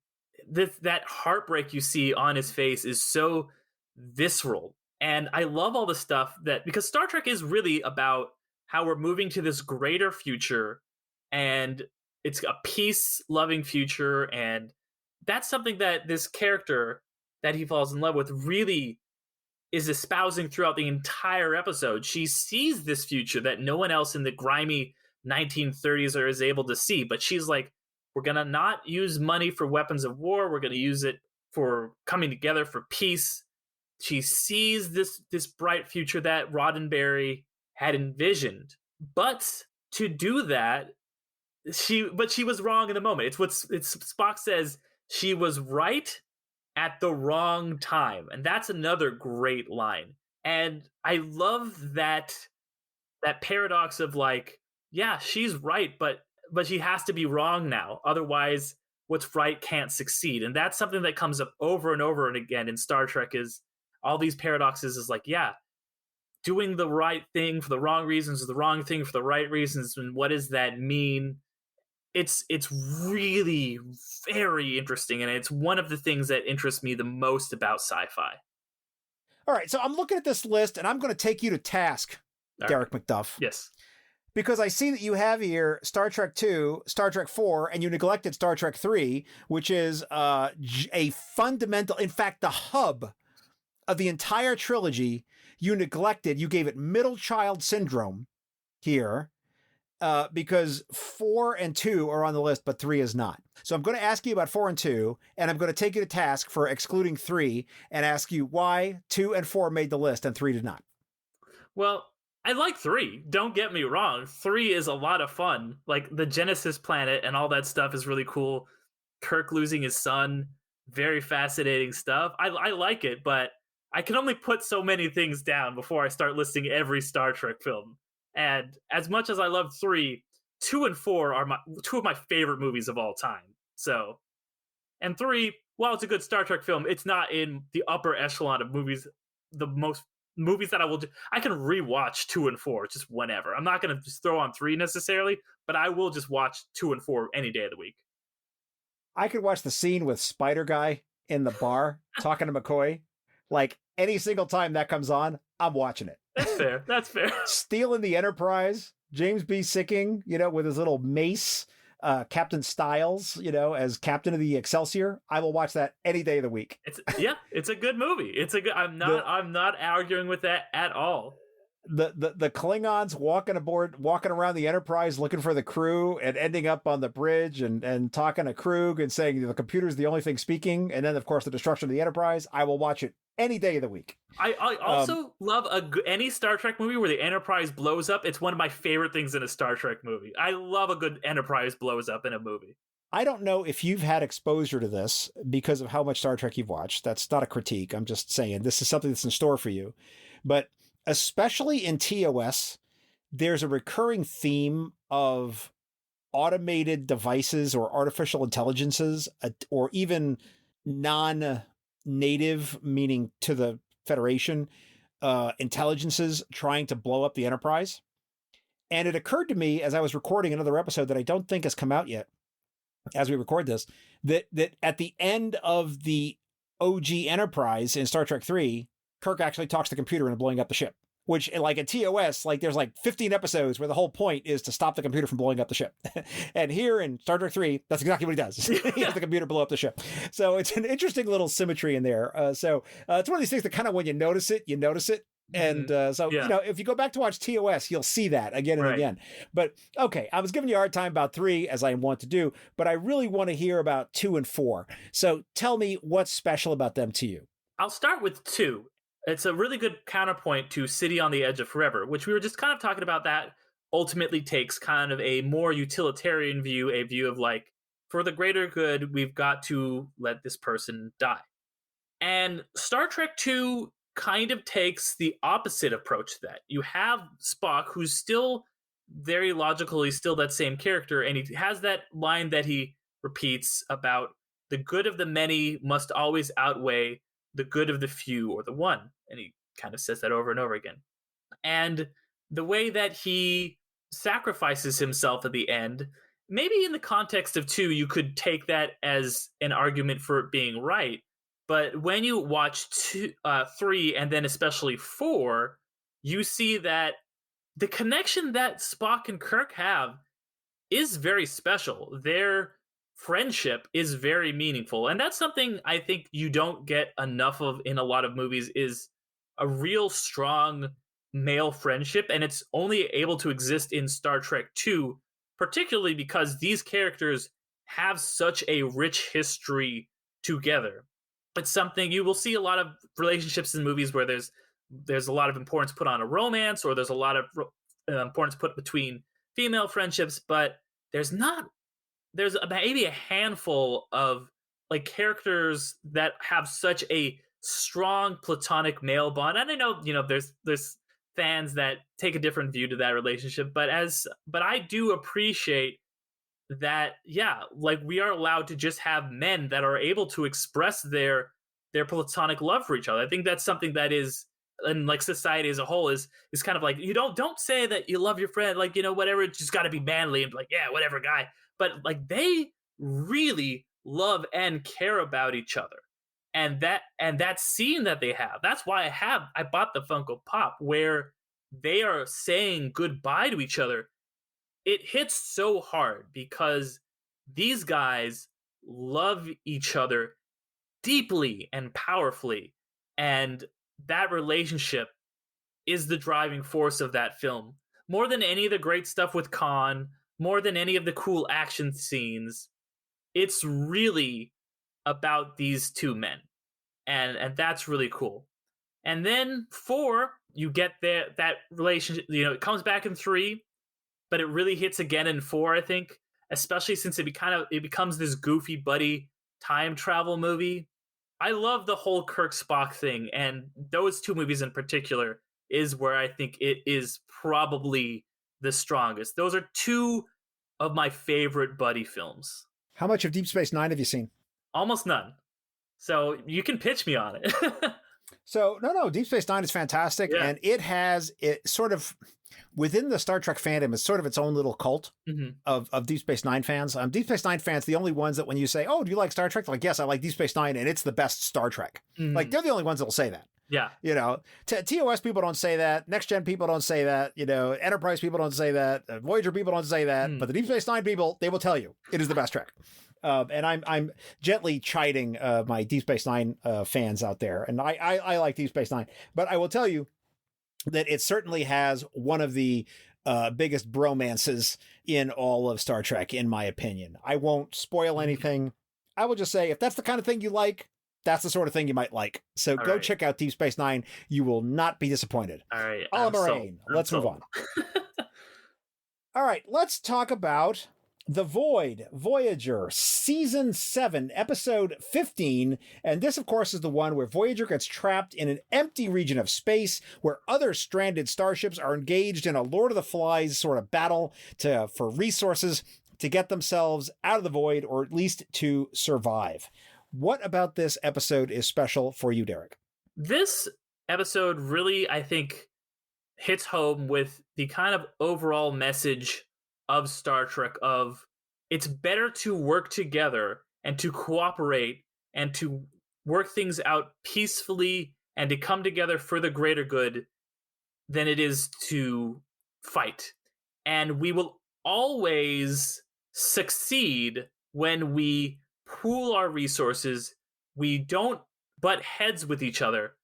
that heartbreak you see on his face is so visceral. And I love all the stuff that, because Star Trek is really about how we're moving to this greater future, and it's a peace loving future. And that's something that this character that he falls in love with really is espousing throughout the entire episode. She sees this future that no one else in the grimy 1930s is able to see, but she's like, we're going to not use money for weapons of war. We're going to use it for coming together for peace. She sees this bright future that Roddenberry had envisioned. But to do that, she was wrong in the moment. It's Spock says she was right at the wrong time. And that's another great line. And I love that paradox of like, yeah, she's right, but she has to be wrong now. Otherwise, what's right can't succeed. And that's something that comes up over and over and again in Star Trek, is all these paradoxes is like, yeah, doing the right thing for the wrong reasons or the wrong thing for the right reasons. And what does that mean? It's really very interesting. And it's one of the things that interests me the most about sci-fi. All right. So I'm looking at this list and I'm going to take you to task, Derick McDuff. Yes. Because I see that you have here Star Trek 2, Star Trek 4, and you neglected Star Trek 3, which is a fundamental, in fact, the hub of the entire trilogy. You neglected, you gave it middle child syndrome here, because 4 and 2 are on the list, but 3 is not. So I'm going to ask you about 4 and 2, and I'm going to take you to task for excluding 3 and ask you why 2 and 4 made the list and 3 did not. Well, I like 3. Don't get me wrong. 3 is a lot of fun. Like the Genesis planet and all that stuff is really cool. Kirk losing his son, very fascinating stuff. I like it, but I can only put so many things down before I start listing every Star Trek film. And as much as I love 3, 2 and 4 are two of my favorite movies of all time. So, and 3, while it's a good Star Trek film, it's not in the upper echelon of movies, the most movies that I will do. I can rewatch 2 and 4 just whenever. I'm not going to just throw on 3 necessarily, but I will just watch 2 and 4 any day of the week. I could watch the scene with Spider Guy in the bar talking to McCoy. Like any single time that comes on, I'm watching it. That's fair. That's fair. Stealing the Enterprise, James B. Sicking, with his little mace, Captain Styles, as captain of the Excelsior. I will watch that any day of the week. It's a good movie. I'm not arguing with that at all. The Klingons walking around the Enterprise looking for the crew and ending up on the bridge and talking to Krug and saying the computer's the only thing speaking. And then, of course, the destruction of the Enterprise. I will watch it any day of the week. I also love any Star Trek movie where the Enterprise blows up. It's one of my favorite things in a Star Trek movie. I love a good Enterprise blows up in a movie. I don't know if you've had exposure to this because of how much Star Trek you've watched. That's not a critique. I'm just saying this is something that's in store for you. But especially in TOS, there's a recurring theme of automated devices or artificial intelligences, or even non-native, meaning to the Federation, intelligences trying to blow up the Enterprise. And it occurred to me as I was recording another episode that I don't think has come out yet as we record this, that at the end of the OG Enterprise in Star Trek 3, Kirk actually talks to the computer into blowing up the ship, which like in TOS, like there's like 15 episodes where the whole point is to stop the computer from blowing up the ship. And here in Star Trek 3, that's exactly what he does. He has the computer blow up the ship. So it's an interesting little symmetry in there. So it's one of these things that kind of when you notice it. And if you go back to watch TOS, you'll see that again and again. But okay, I was giving you a hard time about 3 as I want to do, but I really want to hear about 2 and 4. So tell me what's special about them to you. I'll start with 2. It's a really good counterpoint to City on the Edge of Forever, which we were just kind of talking about. That ultimately takes kind of a more utilitarian view, a view of like, for the greater good, we've got to let this person die. And Star Trek 2 kind of takes the opposite approach to that. You have Spock, who's still very logical. He's still that same character. And he has that line that he repeats about the good of the many must always outweigh the good of the few or the one. And he kind of says that over and over again. And the way that he sacrifices himself at the end maybe in the context of 2, you could take that as an argument for it being right. But when you watch 3, and then especially 4, you see that the connection that Spock and Kirk have is very special. Their friendship is very meaningful, and that's something I think you don't get enough of in a lot of movies, is a real strong male friendship, and it's only able to exist in Star Trek 2, particularly because these characters have such a rich history together. It's something you will see a lot of relationships in movies where there's a lot of importance put on a romance, or there's a lot of importance put between female friendships, but there's maybe a handful of like characters that have such a strong platonic male bond. And I know, there's fans that take a different view to that relationship, but I do appreciate that, yeah, like we are allowed to just have men that are able to express their platonic love for each other. I think that's something that is, and like society as a whole is kind of like, you don't say that you love your friend, like, whatever, it's just got to be manly and like, yeah, whatever, guy. But like they really love and care about each other. And that scene that they have, that's why I bought the Funko Pop where they are saying goodbye to each other. It hits so hard because these guys love each other deeply and powerfully, and that relationship is the driving force of that film. More than any of the great stuff with Khan, more than any of the cool action scenes, it's really about these two men. And that's really cool. And then 4, you get that relationship, it comes back in 3, but it really hits again in 4, I think, especially since it becomes this goofy buddy time travel movie. I love the whole Kirk Spock thing, and those 2 movies in particular is where I think it is probably the strongest. Those are 2 of my favorite buddy films. How much of Deep Space Nine have you seen? Almost none. So you can pitch me on it. So no, Deep Space Nine is fantastic, Yeah. and it sort of within the Star Trek fandom is sort of its own little cult of Deep Space Nine fans. Deep Space Nine fans, the only ones that when you say, "Oh, do you like Star Trek?" They're like, "Yes, I like Deep Space Nine, and it's the best Star Trek." Like they're the only ones that will say that. Yeah. TOS people don't say that. Next Gen people don't say that. Enterprise people don't say that. Voyager people don't say that. But the Deep Space Nine people, they will tell you it is the best Trek. And I'm gently chiding my Deep Space Nine fans out there, and I like Deep Space Nine, but I will tell you that it certainly has one of the biggest bromances in all of Star Trek, in my opinion. I won't spoil anything. I will just say, if that's the kind of thing you like, that's the sort of thing you might like. So go check out Deep Space Nine. You will not be disappointed. All right. Oliver Ain, let's move on. All right, let's talk about The Void, Voyager, Season 7, Episode 15. And this, of course, is the one where Voyager gets trapped in an empty region of space where other stranded starships are engaged in a Lord of the Flies sort of battle for resources to get themselves out of the void, or at least to survive. What about this episode is special for you, Derek? This episode really, I think, hits home with the kind of overall message of Star Trek of it's better to work together and to cooperate and to work things out peacefully and to come together for the greater good than it is to fight. And we will always succeed when we pool our resources. We don't butt heads with each other,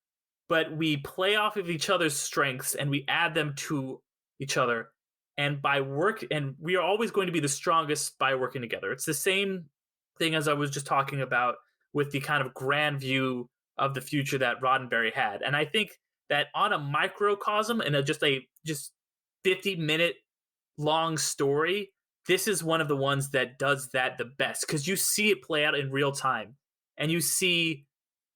but we play off of each other's strengths and we add them to each other. And and we are always going to be the strongest by working together. It's the same thing as I was just talking about with the kind of grand view of the future that Roddenberry had. And I think that on a microcosm and just 50-minute long story, this is one of the ones that does that the best, because you see it play out in real time and you see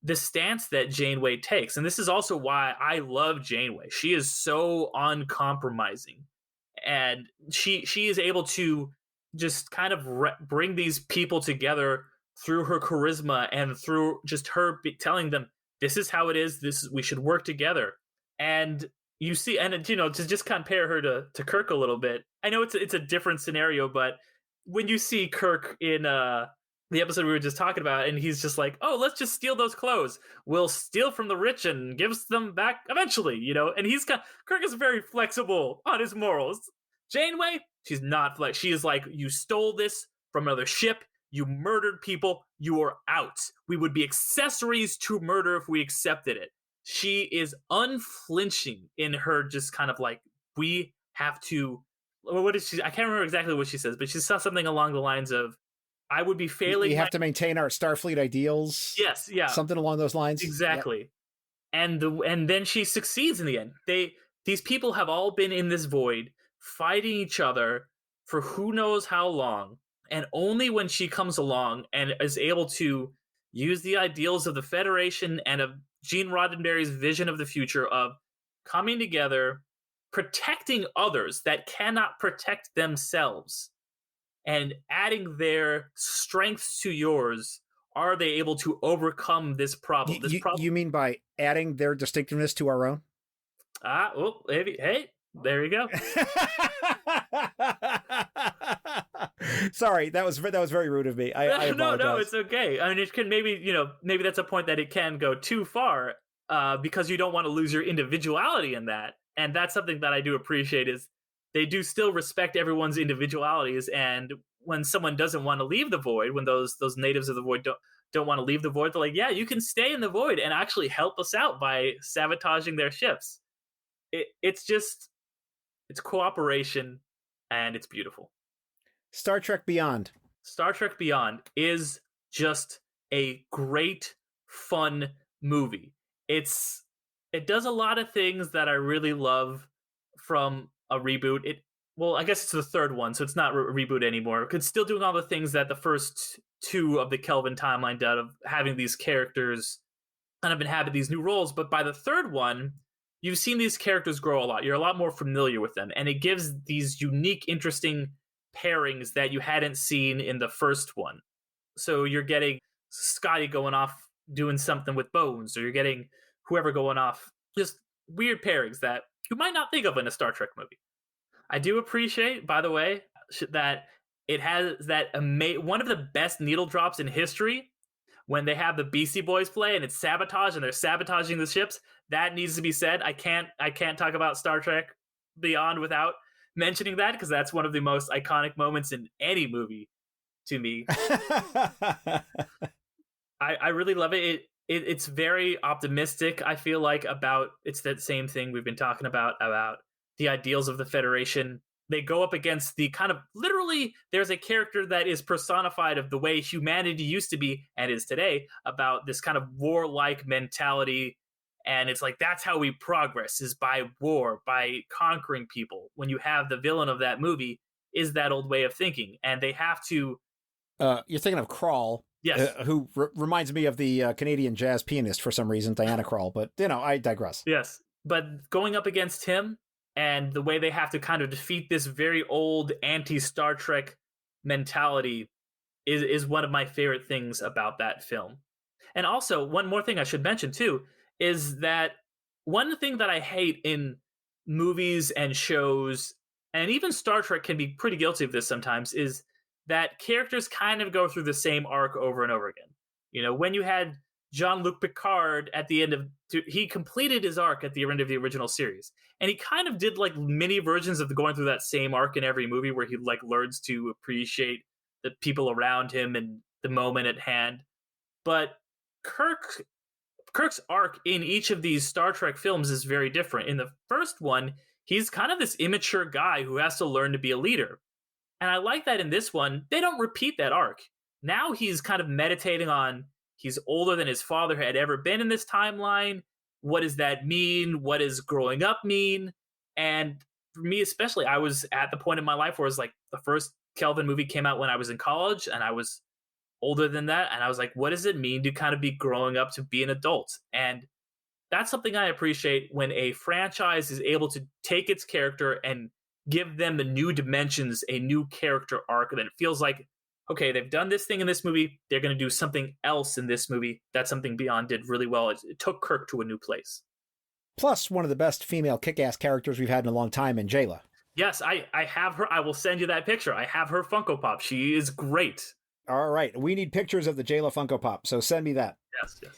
the stance that Janeway takes. And this is also why I love Janeway. She is so uncompromising, and she is able to just kind of bring these people together through her charisma and through just her telling them, this is how it is, we should work together. And you see, and to just compare her to Kirk a little bit, I know it's a different scenario, but when you see Kirk in the episode we were just talking about, and he's just like, "Oh, let's just steal those clothes. We'll steal from the rich and gives them back eventually," you know. And Kirk is very flexible on his morals. Janeway, she's not flex. She is like, "You stole this from another ship. You murdered people. You are out. We would be accessories to murder if we accepted it." She is unflinching in her just kind of like, we have to. What is she? I can't remember exactly what she says, but she said something along the lines of, "I would be failing. We have to maintain our Starfleet ideals." Yes, yeah, something along those lines. exactly. Yep. And then she succeeds in the end. These people have all been in this void, fighting each other for who knows how long, and only when she comes along and is able to use the ideals of the Federation and of Gene Roddenberry's vision of the future of coming together, protecting others that cannot protect themselves, and adding their strengths to yours, are they able to overcome this problem? You mean by adding their distinctiveness to our own? Well, hey, there you go. Sorry, that was very rude of me. I apologize. No, it's okay. I mean, it can maybe that's a point that it can go too far, because you don't want to lose your individuality in that. And that's something that I do appreciate, is they do still respect everyone's individualities. And when someone doesn't want to leave the void, when those natives of the void don't want to leave the void, they're like, yeah, you can stay in the void and actually help us out by sabotaging their ships. It's cooperation, and it's beautiful. Star Trek Beyond. Star Trek Beyond is just a great, fun movie. It does a lot of things that I really love from a reboot. I guess it's the third one, so it's not a reboot anymore. It's still doing all the things that the first two of the Kelvin timeline did, of having these characters kind of inhabit these new roles. But by the third one, you've seen these characters grow a lot. You're a lot more familiar with them, and it gives these unique, interesting pairings that you hadn't seen in the first one. So you're getting Scotty going off doing something with Bones, or you're getting whoever going off, just weird pairings that you might not think of in a Star Trek movie. I do appreciate, by the way, that it has that one of the best needle drops in history, when they have the Beastie Boys play and it's sabotage and they're sabotaging the ships. That needs to be said. I can't talk about Star Trek Beyond without mentioning that, because that's one of the most iconic moments in any movie to me. I really love it. It's very optimistic, I feel like, about, it's that same thing we've been talking about the ideals of the Federation. They go up against the kind of, literally, there's a character that is personified of the way humanity used to be and is today, about this kind of warlike mentality. And it's like, that's how we progress, is by war, by conquering people. When you have the villain of that movie is that old way of thinking, and they have to... You're thinking of Krall. Yes. Who reminds me of the Canadian jazz pianist for some reason, Diana Krall, but, I digress. Yes. But going up against him, and the way they have to kind of defeat this very old anti-Star Trek mentality is one of my favorite things about that film. And also, one more thing I should mention, too, is that one thing that I hate in movies and shows, and even Star Trek can be pretty guilty of this sometimes, is that characters kind of go through the same arc over and over again. You know, when you had Jean-Luc Picard at the end of... He completed his arc at the end of the original series. And he kind of did like mini versions of going through that same arc in every movie, where he like learns to appreciate the people around him and the moment at hand. But Kirk's arc in each of these Star Trek films is very different. In the first one, he's kind of this immature guy who has to learn to be a leader. And I like that in this one, they don't repeat that arc. Now he's kind of meditating on, he's older than his father had ever been in this timeline. What does that mean? What does growing up mean? And for me especially, I was at the point in my life where it's like the first Kelvin movie came out when I was in college, and I was older than that. And I was like, what does it mean to kind of be growing up to be an adult? And that's something I appreciate, when a franchise is able to take its character and give them the new dimensions, a new character arc, that it feels like, okay, they've done this thing in this movie, they're going to do something else in this movie. That's something Beyond did really well. It took Kirk to a new place. Plus, one of the best female kick-ass characters we've had in a long time in Jayla. Yes, I have her. I will send you that picture. I have her Funko Pop. She is great. All right. We need pictures of the Jayla Funko Pop, so send me that. Yes, yes.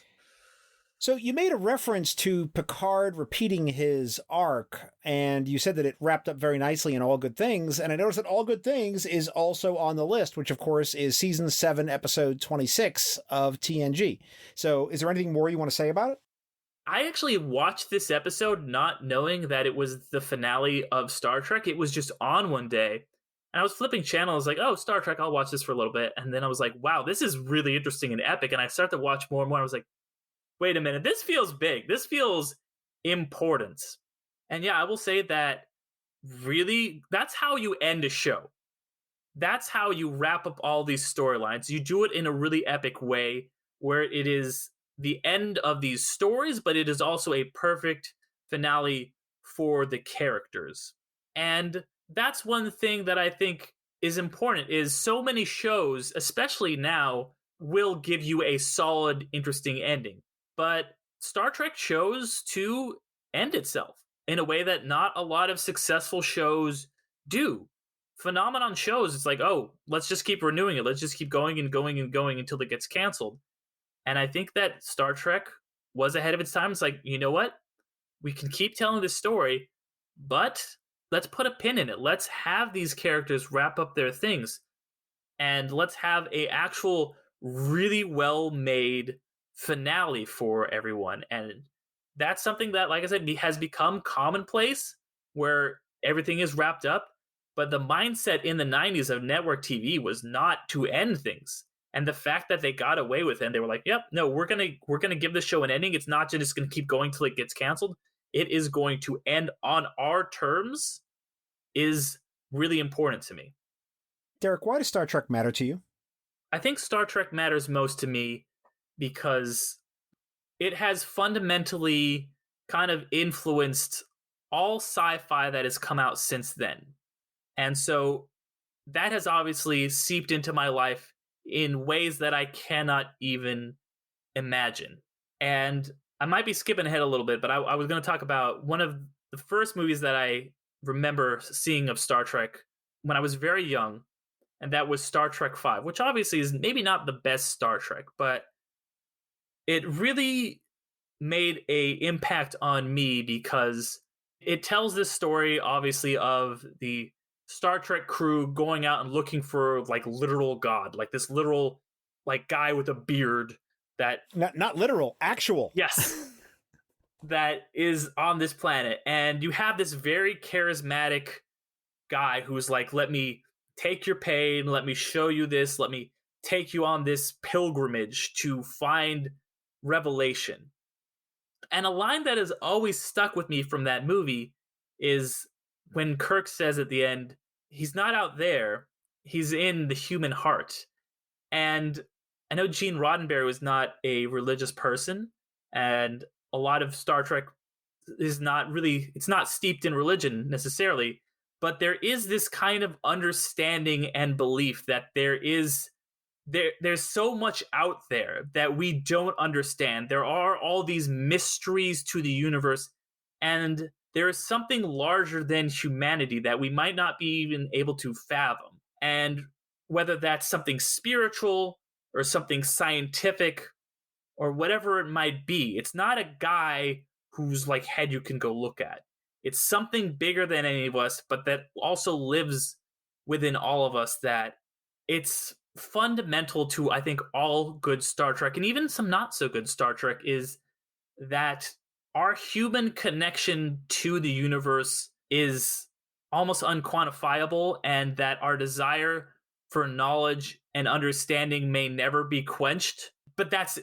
So you made a reference to Picard repeating his arc, and you said that it wrapped up very nicely in All Good Things, and I noticed that All Good Things is also on the list, which of course is season 7, episode 26 of TNG. So is there anything more you want to say about it? I actually watched this episode not knowing that it was the finale of Star Trek. It was just on one day. And I was flipping channels like, oh, Star Trek, I'll watch this for a little bit. And then I was like, wow, this is really interesting and epic. And I started to watch more and more. I was like, wait a minute, this feels big. This feels important. And yeah, I will say that really, that's how you end a show. That's how you wrap up all these storylines. You do it in a really epic way where it is the end of these stories, but it is also a perfect finale for the characters. And that's one thing that I think is important is so many shows, especially now, will give you a solid, interesting ending. But Star Trek chose to end itself in a way that not a lot of successful shows do. Phenomenon shows, it's like, oh, let's just keep renewing it. Let's just keep going and going and going until it gets canceled. And I think that Star Trek was ahead of its time. It's like, you know what? We can keep telling this story, but let's put a pin in it. Let's have these characters wrap up their things. And let's have a actual really well-made finale for everyone. And that's something that, like I said, has become commonplace where everything is wrapped up. But the mindset in the 90s of network TV was not to end things. And the fact that they got away with it, and they were like, yep, no, we're gonna give the show an ending. It's not just gonna keep going till it gets canceled. It is going to end on our terms is really important to me. Derick, why does Star Trek matter to you? I think Star Trek matters most to me because it has fundamentally kind of influenced all sci-fi that has come out since then. And so that has obviously seeped into my life in ways that I cannot even imagine. And I might be skipping ahead a little bit, but I was going to talk about one of the first movies that I remember seeing of Star Trek when I was very young, and that was Star Trek V, which obviously is maybe not the best Star Trek, but it really made a impact on me because it tells this story, obviously, of the Star Trek crew going out and looking for like literal God, like this literal like guy with a beard that not literal, actual. Yes. That is on this planet. And you have this very charismatic guy who's like, let me take your pain, let me show you this, let me take you on this pilgrimage to find revelation. And a line that has always stuck with me from that movie is when Kirk says at the end, he's not out there, he's in the human heart. And I know Gene Roddenberry was not a religious person, and a lot of Star Trek is not really, it's not steeped in religion necessarily, but there is this kind of understanding and belief that there's so much out there that we don't understand. There are all these mysteries to the universe, and there is something larger than humanity that we might not be even able to fathom. And whether that's something spiritual or something scientific or whatever it might be, it's not a guy whose like head you can go look at. It's something bigger than any of us, but that also lives within all of us, that it's fundamental to, I think, all good Star Trek and even some not so good Star Trek is that our human connection to the universe is almost unquantifiable, and that our desire for knowledge and understanding may never be quenched. But that's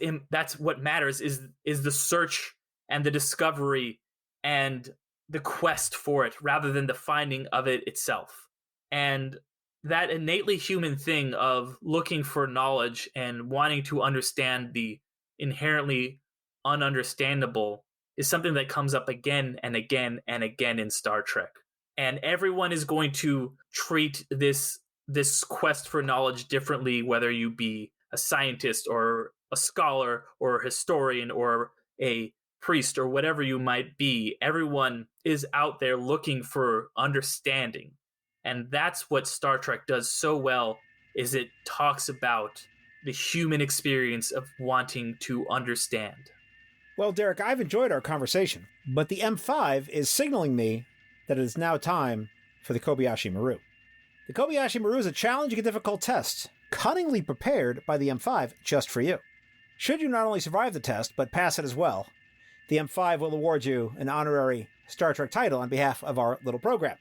what matters is the search and the discovery and the quest for it rather than the finding of it itself. And that innately human thing of looking for knowledge and wanting to understand the inherently ununderstandable is something that comes up again and again and again in Star Trek. And everyone is going to treat this quest for knowledge differently, whether you be a scientist or a scholar or a historian or a priest or whatever you might be, everyone is out there looking for understanding. And that's what Star Trek does so well, is it talks about the human experience of wanting to understand. Well, Derick, I've enjoyed our conversation, but the M5 is signaling me that it is now time for the Kobayashi Maru. The Kobayashi Maru is a challenging and difficult test, cunningly prepared by the M5 just for you. Should you not only survive the test, but pass it as well, the M5 will award you an honorary Star Trek title on behalf of our little program.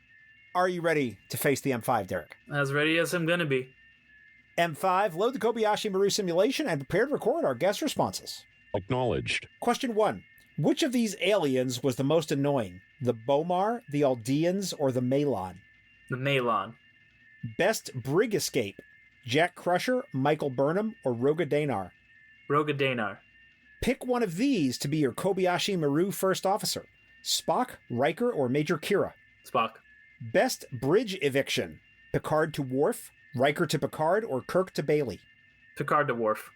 Are you ready to face the M5, Derick? As ready as I'm going to be. M5, load the Kobayashi Maru simulation and prepare to record our guest responses. Acknowledged. Question 1. Which of these aliens was the most annoying? The Bomar, the Aldeans, or the Malon? The Malon. Best brig escape? Jack Crusher, Michael Burnham, or Roga Danar? Roga Danar. Pick one of these to be your Kobayashi Maru first officer. Spock, Riker, or Major Kira? Spock. Best bridge eviction? Picard to Worf, Riker to Picard, or Kirk to Bailey? Picard to Worf.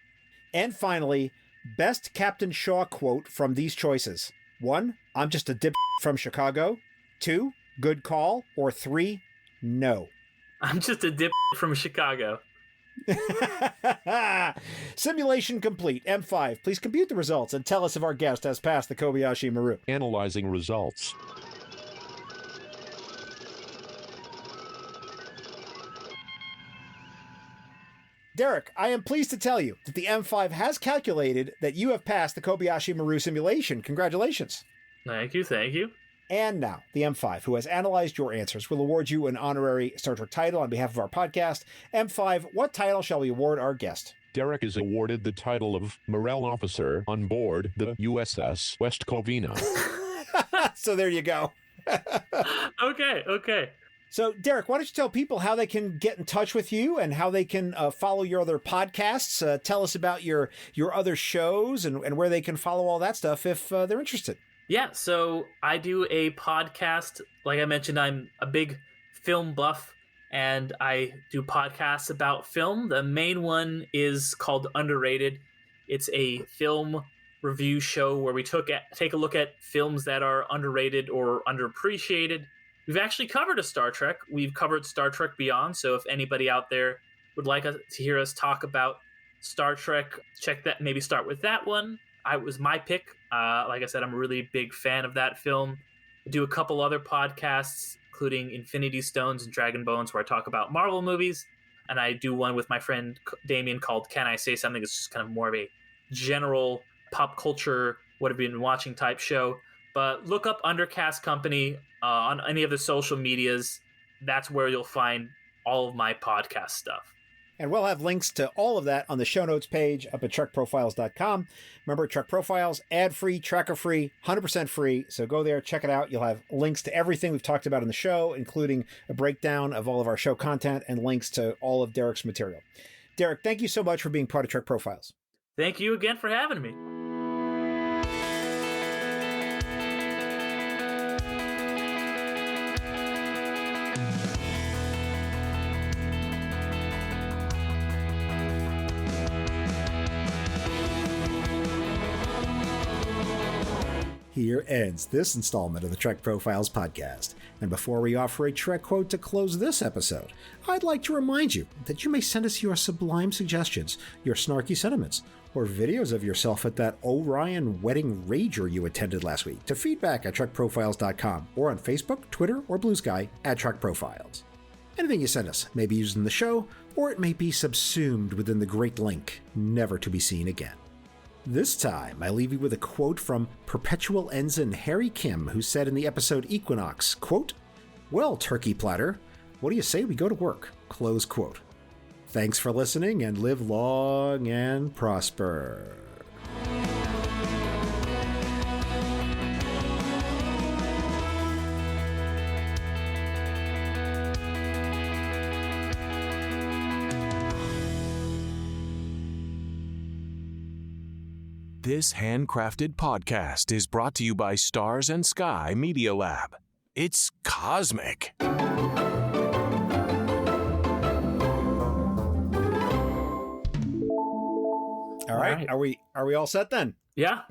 And finally, best Captain Shaw quote from these choices. 1, I'm just a dip from Chicago. 2, good call. Or 3, no. I'm just a dip from Chicago. Simulation complete. M5, please compute the results and tell us if our guest has passed the Kobayashi Maru. Analyzing results. Derick, I am pleased to tell you that the M5 has calculated that you have passed the Kobayashi Maru simulation. Congratulations. Thank you, thank you. And now, the M5, who has analyzed your answers, will award you an honorary Star Trek title on behalf of our podcast. M5, what title shall we award our guest? Derick is awarded the title of Morale Officer on board the USS West Covina. So there you go. Okay. So, Derick, why don't you tell people how they can get in touch with you and how they can follow your other podcasts? Tell us about your other shows and where they can follow all that stuff if they're interested. Yeah, so I do a podcast. Like I mentioned, I'm a big film buff, and I do podcasts about film. The main one is called Underrated. It's a film review show where we take a look at films that are underrated or underappreciated. We've actually covered a Star Trek. We've covered Star Trek Beyond, so if anybody out there would like to hear us talk about Star Trek, check that. Maybe start with that one. It was my pick. Like I said, I'm a really big fan of that film. I do a couple other podcasts, including Infinity Stones and Dragon Bones, where I talk about Marvel movies. And I do one with my friend Damien called Can I Say Something? It's just kind of more of a general pop culture, what have you been watching type show. But look up Undercast Company on any of the social medias. That's where you'll find all of my podcast stuff. And we'll have links to all of that on the show notes page up at trekprofiles.com. Remember, Trek Profiles, ad-free, tracker-free, 100% free. So go there, check it out. You'll have links to everything we've talked about in the show, including a breakdown of all of our show content and links to all of Derick's material. Derick, thank you so much for being part of Trek Profiles. Thank you again for having me. Here ends this installment of the Trek Profiles podcast. And before we offer a Trek quote to close this episode, I'd like to remind you that you may send us your sublime suggestions, your snarky sentiments, or videos of yourself at that Orion wedding rager you attended last week to feedback@trekprofiles.com or on Facebook, Twitter, or Blue Sky at Trek Profiles. Anything you send us may be used in the show, or it may be subsumed within the great link, never to be seen again. This time, I leave you with a quote from Perpetual Ensign Harry Kim, who said in the episode Equinox, quote, "Well, turkey platter, what do you say we go to work?" Close quote. Thanks for listening, and live long and prosper. This handcrafted podcast is brought to you by Stars and Sky Media Lab. It's cosmic. All right. Are we all set then? Yeah.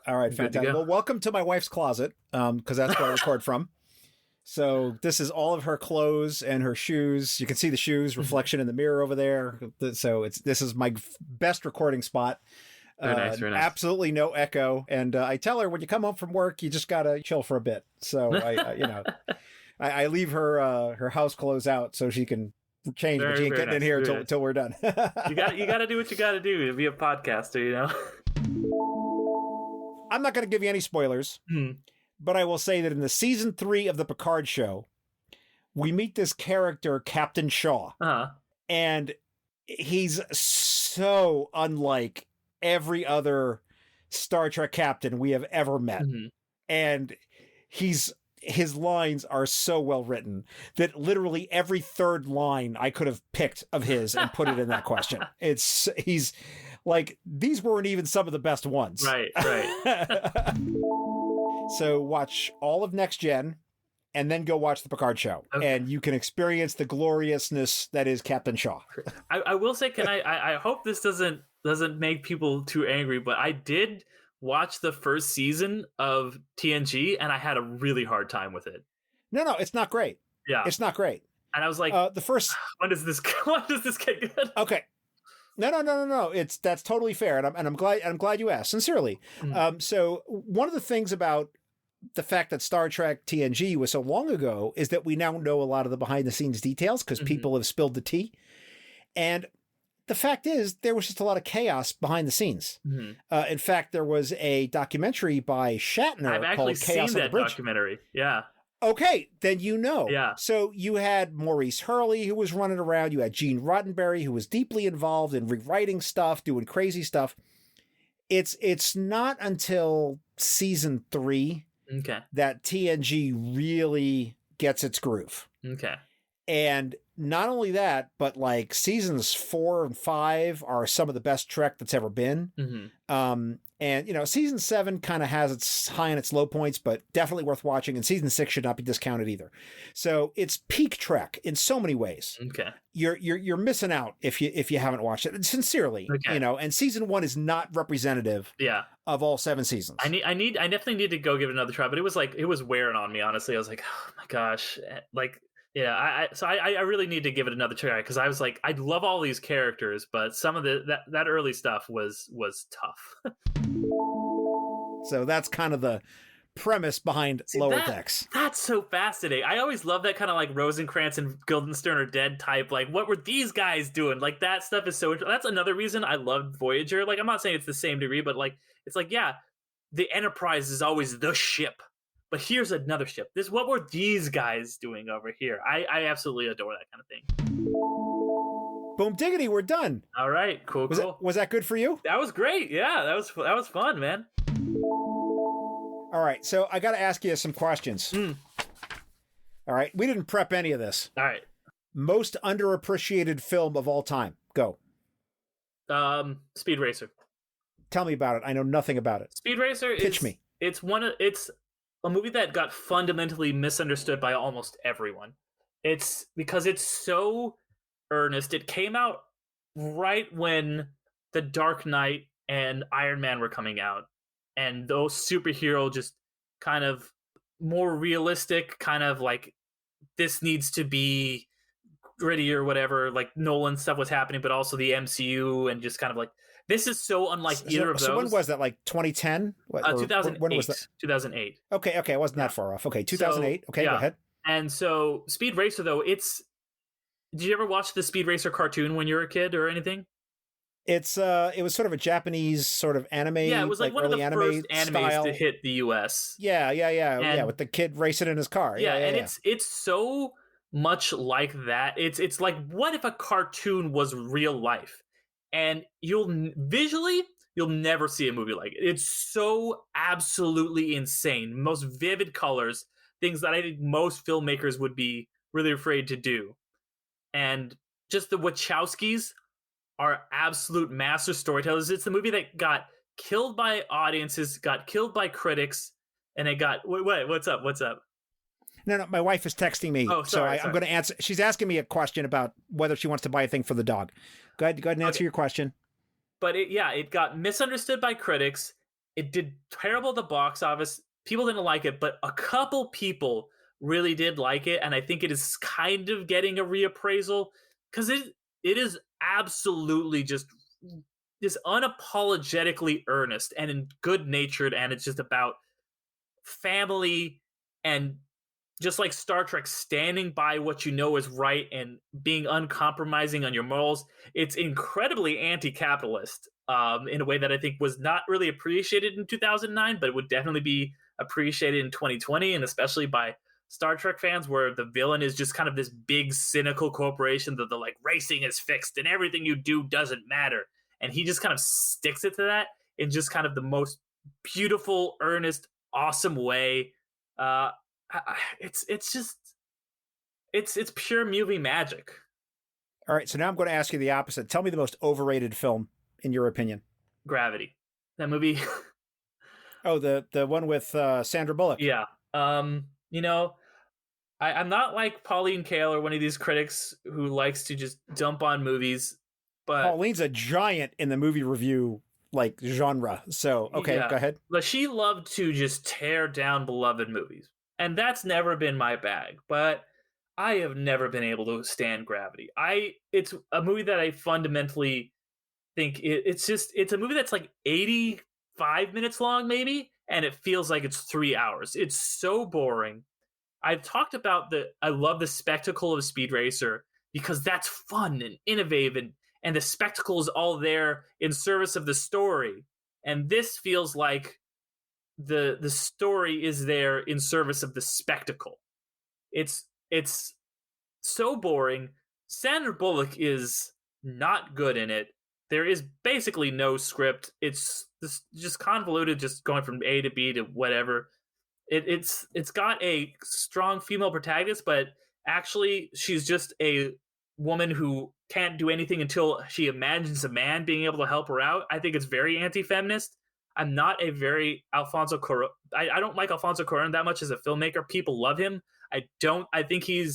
All right, Good to fantastic. go. Well, welcome to my wife's closet, because that's where I record from. So this is all of her clothes and her shoes. You can see the shoes reflection in the mirror over there. So this is my best recording spot. Very nice. Absolutely no echo. And I tell her when you come home from work, you just gotta chill for a bit. So I leave her house clothes out so she can change, but she ain't getting in here until we're done. you gotta do what you gotta do to be a podcaster, I'm not gonna give you any spoilers. But I will say that in the season 3 of the Picard show, we meet this character, Captain Shaw. And he's so unlike every other Star Trek captain we have ever met. And his lines are so well written that literally every third line I could have picked of his and put it in that question. He's like, these weren't even some of the best ones. Right. So watch all of Next Gen and then go watch the Picard show. Okay. And you can experience the gloriousness that is Captain Shaw. I will say, I hope this doesn't make people too angry, but I did watch the first season of TNG and I had a really hard time with it. No, it's not great. Yeah. It's not great. And I was like, the first... when does this get good? Okay. No. That's totally fair, and I'm glad you asked, sincerely. So one of the things about the fact that Star Trek TNG was so long ago is that we now know a lot of the behind the scenes details because people have spilled the tea, and the fact is there was just a lot of chaos behind the scenes. In fact, there was a documentary by Shatner called Chaos on the Bridge. Documentary. Yeah. Okay, then you know. Yeah. So you had Maurice Hurley, who was running around. You had Gene Roddenberry, who was deeply involved in rewriting stuff, doing crazy stuff. It's not until season 3 that TNG really gets its groove. Okay. And not only that, but like seasons 4 and 5 are some of the best Trek that's ever been. And, season 7 kind of has its high and its low points, but definitely worth watching. And season 6 should not be discounted either. So it's peak Trek in so many ways. Okay. You're missing out if you haven't watched it. Sincerely, and season 1 is not representative of all 7 seasons. I definitely need to go give it another try, but it was wearing on me, honestly. I was like, oh my gosh. Yeah, I really need to give it another try because I was like, I love all these characters, but some of that early stuff was tough. So that's kind of the premise behind Lower Decks. That's so fascinating. I always love that kind of like Rosencrantz and Guildenstern are dead type. Like, what were these guys doing? Like, that stuff is so. That's another reason I loved Voyager. Like, I'm not saying it's the same degree, but like, it's like, yeah, the Enterprise is always the ship. But here's another ship. What were these guys doing over here? I absolutely adore that kind of thing. Boom diggity, we're done. All right, cool. Was that good for you? That was great. Yeah, that was fun, man. All right, so I got to ask you some questions. All right, we didn't prep any of this. All right. Most underappreciated film of all time. Go. Speed Racer. Tell me about it. I know nothing about it. Speed Racer. Pitch me. It's a movie that got fundamentally misunderstood by almost everyone. It's because it's so earnest. It came out right when The Dark Knight and Iron Man were coming out, and those superhero just kind of more realistic, kind of like this needs to be gritty or whatever, like Nolan stuff was happening, but also the MCU and just kind of like, this is so unlike either of those. So when was that? Like 2010? 2008. When was that? 2008. Okay, I wasn't that far off. Okay, 2008. Okay, go ahead. And so Speed Racer, though, did you ever watch the Speed Racer cartoon when you were a kid or anything? It was sort of a Japanese sort of anime. Yeah, it was like one of the first animes style to hit the US. Yeah, with the kid racing in his car. It's so much like that. It's like, what if a cartoon was real life? And you'll never see a movie like it. It's so absolutely insane. Most vivid colors, things that I think most filmmakers would be really afraid to do. And just the Wachowskis are absolute master storytellers. It's the movie that got killed by audiences, got killed by critics, and it got... Wait, what's up? No, my wife is texting me. Oh, sorry. I'm going to answer. She's asking me a question about whether she wants to buy a thing for the dog. Go ahead and answer your question. But it got misunderstood by critics, it did terrible at the box office. People didn't like it, but a couple people really did like it, and I think it is kind of getting a reappraisal because it is absolutely just unapologetically earnest and good natured, and it's just about family and just like Star Trek, standing by what you know is right and being uncompromising on your morals. It's incredibly anti-capitalist in a way that I think was not really appreciated in 2009, but it would definitely be appreciated in 2020, and especially by Star Trek fans, where the villain is just kind of this big cynical corporation that they're like, racing is fixed and everything you do doesn't matter. And he just kind of sticks it to that in just kind of the most beautiful, earnest, awesome way. It's pure movie magic. All right, so now I'm going to ask you the opposite. Tell me the most overrated film in your opinion. Gravity. That movie. Oh, the one with Sandra Bullock. Yeah. You know, I'm not like Pauline Kael or one of these critics who likes to just dump on movies, but Pauline's a giant in the movie review like genre. So, okay, yeah. Go ahead. But she loved to just tear down beloved movies. And that's never been my bag, but I have never been able to stand Gravity. It's a movie that I fundamentally think it's a movie that's like 85 minutes long maybe, and it feels like it's 3 hours. It's so boring. I've talked about I love the spectacle of Speed Racer because that's fun and innovative, and the spectacle is all there in service of the story. And this feels like the story is there in service of the spectacle. It's so boring. Sandra Bullock is not good in it. There is basically no script. It's just convoluted, just going from A to B to whatever. It's got a strong female protagonist, but actually she's just a woman who can't do anything until she imagines a man being able to help her out. I think it's very anti-feminist. I'm not a very Alfonso Cuarón. I don't like Alfonso Cuarón that much as a filmmaker. People love him. I think he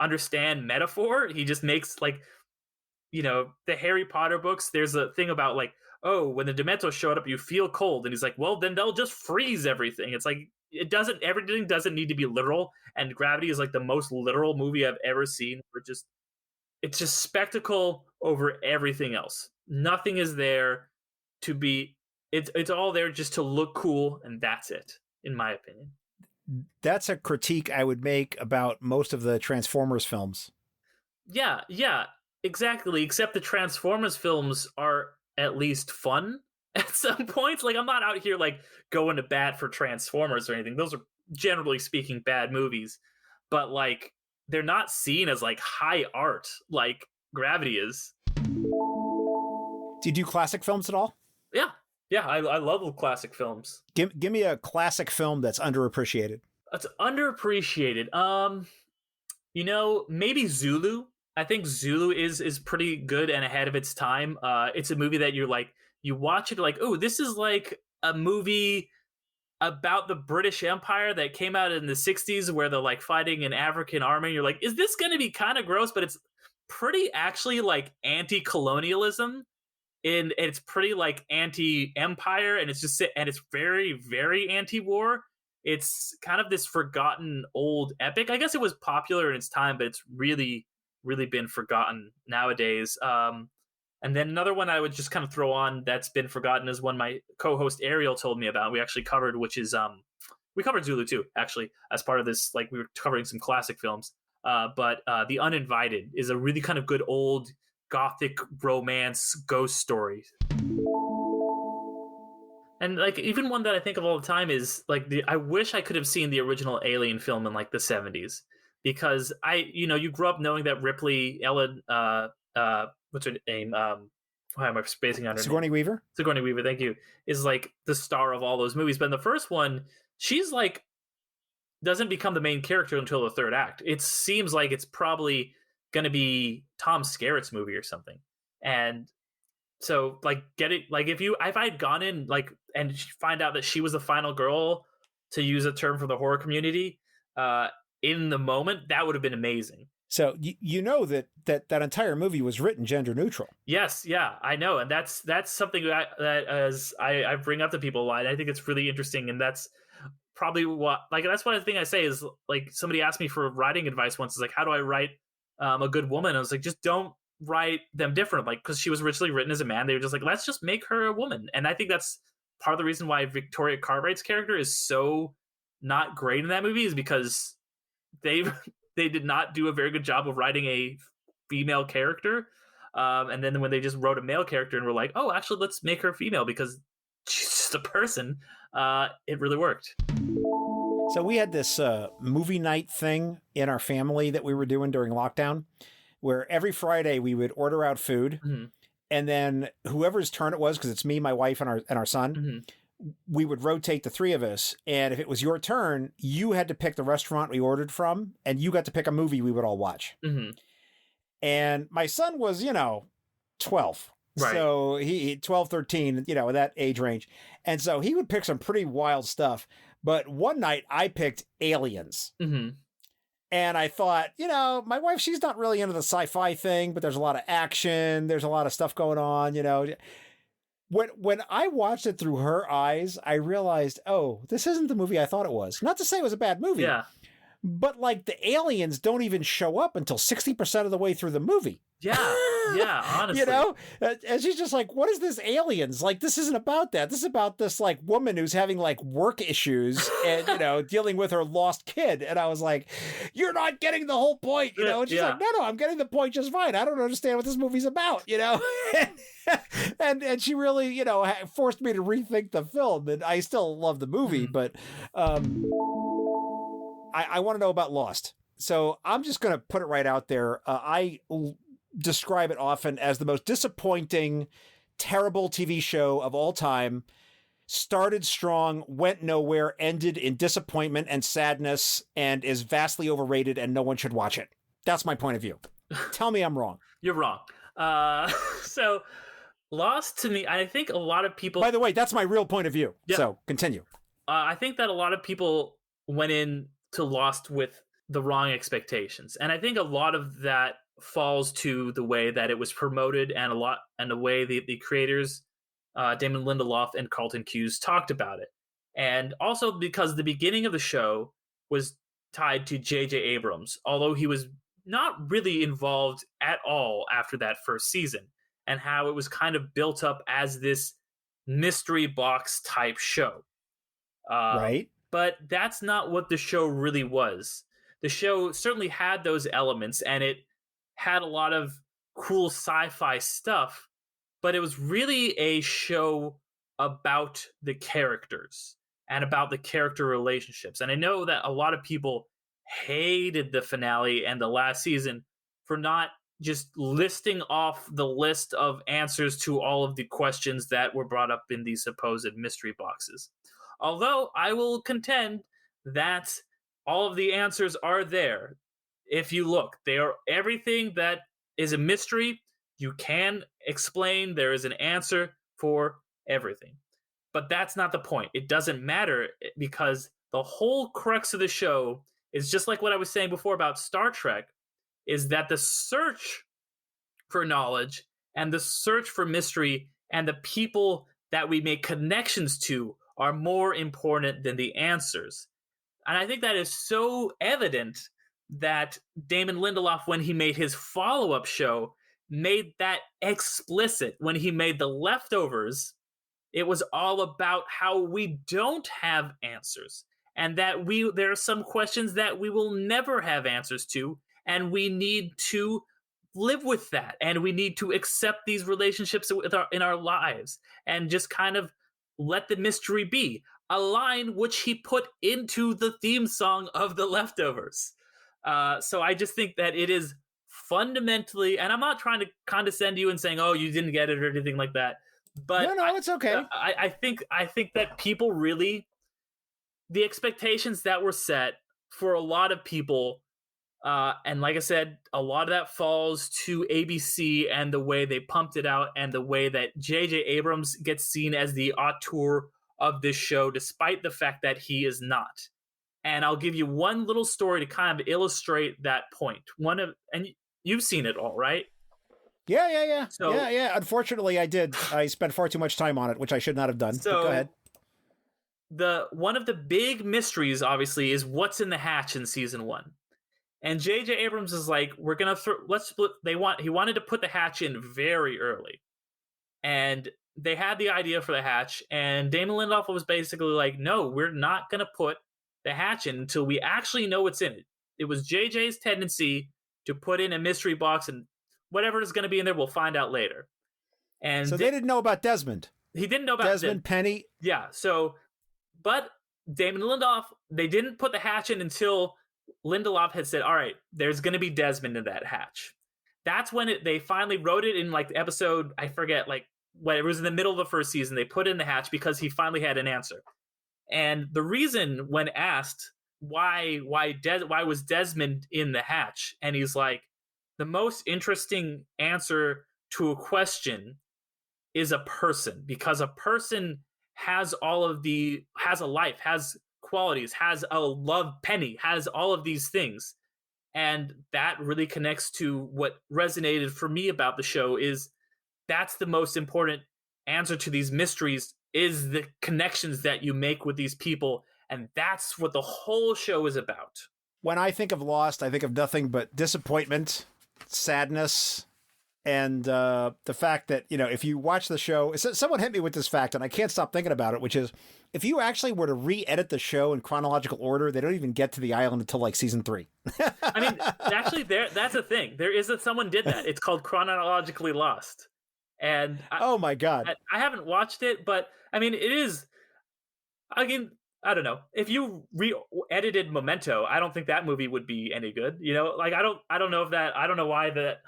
understand metaphor. He just makes like, the Harry Potter books. There's a thing about like, oh, when the Dementors showed up, you feel cold, and he's like, well, then they'll just freeze everything. It's like everything doesn't need to be literal. And Gravity is like the most literal movie I've ever seen. It's just spectacle over everything else. Nothing is there to be. It's all there just to look cool, and that's it, in my opinion. That's a critique I would make about most of the Transformers films. Yeah, exactly. Except the Transformers films are at least fun at some points. Like, I'm not out here like going to bat for Transformers or anything. Those are generally speaking bad movies, but like they're not seen as like high art like Gravity is. Do you do classic films at all? Yeah, I love classic films. Give me a classic film that's underappreciated. It's underappreciated. Maybe Zulu. I think Zulu is pretty good and ahead of its time. It's a movie that you watch it like, oh, this is like a movie about the British Empire that came out in the 60s where they're like fighting an African army. You're like, is this going to be kind of gross? But it's pretty actually like anti-colonialism. And it's pretty like anti-empire, and it's very, very anti-war. It's kind of this forgotten old epic. I guess it was popular in its time, but it's really, really been forgotten nowadays. And then another one I would just kind of throw on that's been forgotten is one my co-host Ariel told me about. We actually covered, which is we covered Zulu too, actually, as part of this. Like, we were covering some classic films. But The Uninvited is a really kind of good old Gothic romance ghost story. And like, even one that I think of all the time is like I wish I could have seen the original Alien film in like the 70s, because you grew up knowing that Ellen, what's her name? Why am I spacing on her Sigourney name? Weaver? Sigourney Weaver, thank you, is like the star of all those movies. But in the first one, she's like doesn't become the main character until the third act. It seems like it's probably going to be Tom Skerritt's movie or something. And so like if I'd gone in like and find out that she was the final girl, to use a term for the horror community, in the moment, that would have been amazing. So you know that entire movie was written gender neutral. Yes, yeah, I know, and that's something that as I bring up to people a lot. And I think it's really interesting, and that's probably what that's one of the things I say is like somebody asked me for writing advice once. Is like, how do I write a good woman? I was like, just don't write them different, like because she was originally written as a man. They were just like, let's just make her a woman, and I think that's part of the reason why Victoria Cartwright's character is so not great in that movie is because they did not do a very good job of writing a female character. And then when they just wrote a male character and were like, oh, actually, let's make her female because she's just a person, it really worked. So we had this movie night thing in our family that we were doing during lockdown, where every Friday we would order out food, and then whoever's turn it was, because it's me, my wife, and our son, we would rotate the three of us. And if it was your turn, you had to pick the restaurant we ordered from, and you got to pick a movie we would all watch. And my son was, 12. Right. So he 12, 13, that age range. And so he would pick some pretty wild stuff. But one night I picked Aliens. And I thought, my wife, she's not really into the sci-fi thing, but there's a lot of action. There's a lot of stuff going on, When I watched it through her eyes, I realized, oh, this isn't the movie I thought it was. Not to say it was a bad movie. Yeah. But the aliens don't even show up until 60% of the way through the movie. Yeah, honestly. And she's just like, what is this aliens? This isn't about that. This is about this woman who's having work issues and, dealing with her lost kid. And I was like, you're not getting the whole point, And she's like, no, I'm getting the point just fine. I don't understand what this movie's about, and she really, forced me to rethink the film. And I still love the movie, but I want to know about Lost. So I'm just going to put it right out there. I describe it often as the most disappointing, terrible TV show of all time. Started strong, went nowhere, ended in disappointment and sadness, and is vastly overrated and no one should watch it. That's my point of view. Tell me I'm wrong. You're wrong. So Lost to me, I think a lot of people... By the way, that's my real point of view. Yeah. So continue. I think that a lot of people went in to Lost with the wrong expectations. And I think a lot of that falls to the way that it was promoted and the way the creators, Damon Lindelof and Carlton Cuse, talked about it. And also because the beginning of the show was tied to J.J. Abrams, although he was not really involved at all after that first season, and how it was kind of built up as this mystery box type show. Right. But that's not what the show really was. The show certainly had those elements, and it had a lot of cool sci-fi stuff, but it was really a show about the characters and about the character relationships. And I know that a lot of people hated the finale and the last season for not just listing off the list of answers to all of the questions that were brought up in these supposed mystery boxes. Although I will contend that all of the answers are there. If you look, they are everything that is a mystery. You can explain. There is an answer for everything. But that's not the point. It doesn't matter because the whole crux of the show is just like what I was saying before about Star Trek, is that the search for knowledge and the search for mystery and the people that we make connections to are more important than the answers. And I think that is so evident that Damon Lindelof, when he made his follow-up show, made that explicit. When he made The Leftovers, it was all about how we don't have answers, and that there are some questions that we will never have answers to, and we need to live with that, and we need to accept these relationships in our lives, and just kind of let the mystery be. A line which he put into the theme song of The Leftovers. So I just think that it is fundamentally, and I'm not trying to condescend you and saying, oh, you didn't get it or anything like that. But no, it's okay. I think that people really, the expectations that were set for a lot of people, and like I said, a lot of that falls to ABC and the way they pumped it out and the way that J.J. Abrams gets seen as the auteur of this show, despite the fact that he is not. And I'll give you one little story to kind of illustrate that point. And you've seen it all, right? Yeah. So, yeah. Unfortunately, I did. I spent far too much time on it, which I should not have done. So but go ahead. One of the big mysteries, obviously, is what's in the hatch in season 1. And J.J. Abrams is like, we're gonna let's split. He wanted to put the hatch in very early, and they had the idea for the hatch, and Damon Lindelof was basically like, no, we're not gonna put the hatch in until we actually know what's in it. It was JJ's tendency to put in a mystery box, and whatever is going to be in there, we'll find out later. And so they didn't know about Desmond. He didn't know about Desmond Penny. Yeah. So, but Damon Lindelof, they didn't put the hatch in until Lindelof had said, all right, there's going to be Desmond in that hatch. That's when they finally wrote it in like the episode, I forget, like when it was in the middle of the first season, they put in the hatch because he finally had an answer. And the reason, when asked why was Desmond in the hatch, and he's like, the most interesting answer to a question is a person, because a person has has a life, has qualities, has a love penny, has all of these things. And that really connects to what resonated for me about the show. Is that's the most important answer to these mysteries, is the connections that you make with these people. And that's what the whole show is about. When I think of Lost, I think of nothing but disappointment, sadness, and the fact that, if you watch the show, someone hit me with this fact, and I can't stop thinking about it, which is, if you actually were to re-edit the show in chronological order, they don't even get to the island until like season 3. I mean, actually, that's a thing. Someone did that. It's called Chronologically Lost. And oh my God. I haven't watched it, but I mean, it is, again, I don't know. If you re-edited Memento, I don't think that movie would be any good. Like I don't know why that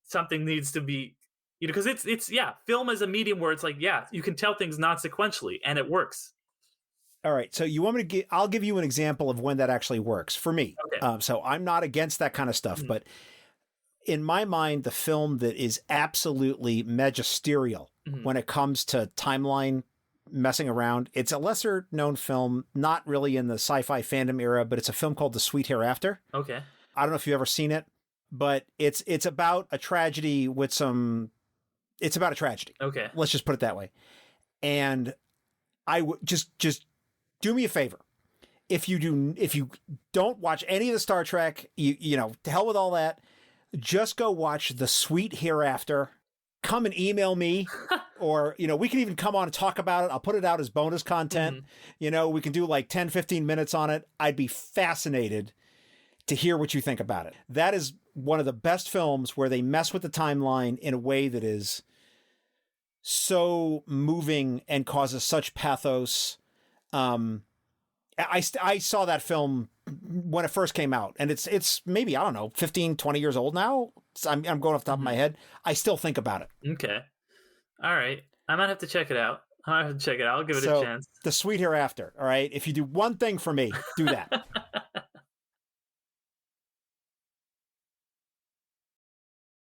something needs to be, because it's film as a medium where it's like, you can tell things non-sequentially and it works. All right. So you want me to I'll give you an example of when that actually works for me. Okay. So I'm not against that kind of stuff, but in my mind, the film that is absolutely magisterial when it comes to timeline messing around, it's a lesser known film, not really in the sci-fi fandom era, but it's a film called The Sweet Hereafter. Okay. I don't know if you've ever seen it, but it's about a tragedy it's about a tragedy. Okay. Let's just put it that way. And I would just do me a favor. If you don't watch any of the Star Trek, you know, to hell with all that. Just go watch The Sweet Hereafter. Come and email me, or, we can even come on and talk about it. I'll put it out as bonus content. We can do like 10, 15 minutes on it. I'd be fascinated to hear what you think about it. That is one of the best films where they mess with the timeline in a way that is so moving and causes such pathos. I saw that film when it first came out, and it's maybe, I don't know, 15, 20 years old now. I'm going off the top of my head. I still think about it. Okay. All right. I might have to check it out. I'll give it a chance. The Sweet Hereafter. All right. If you do one thing for me, do that.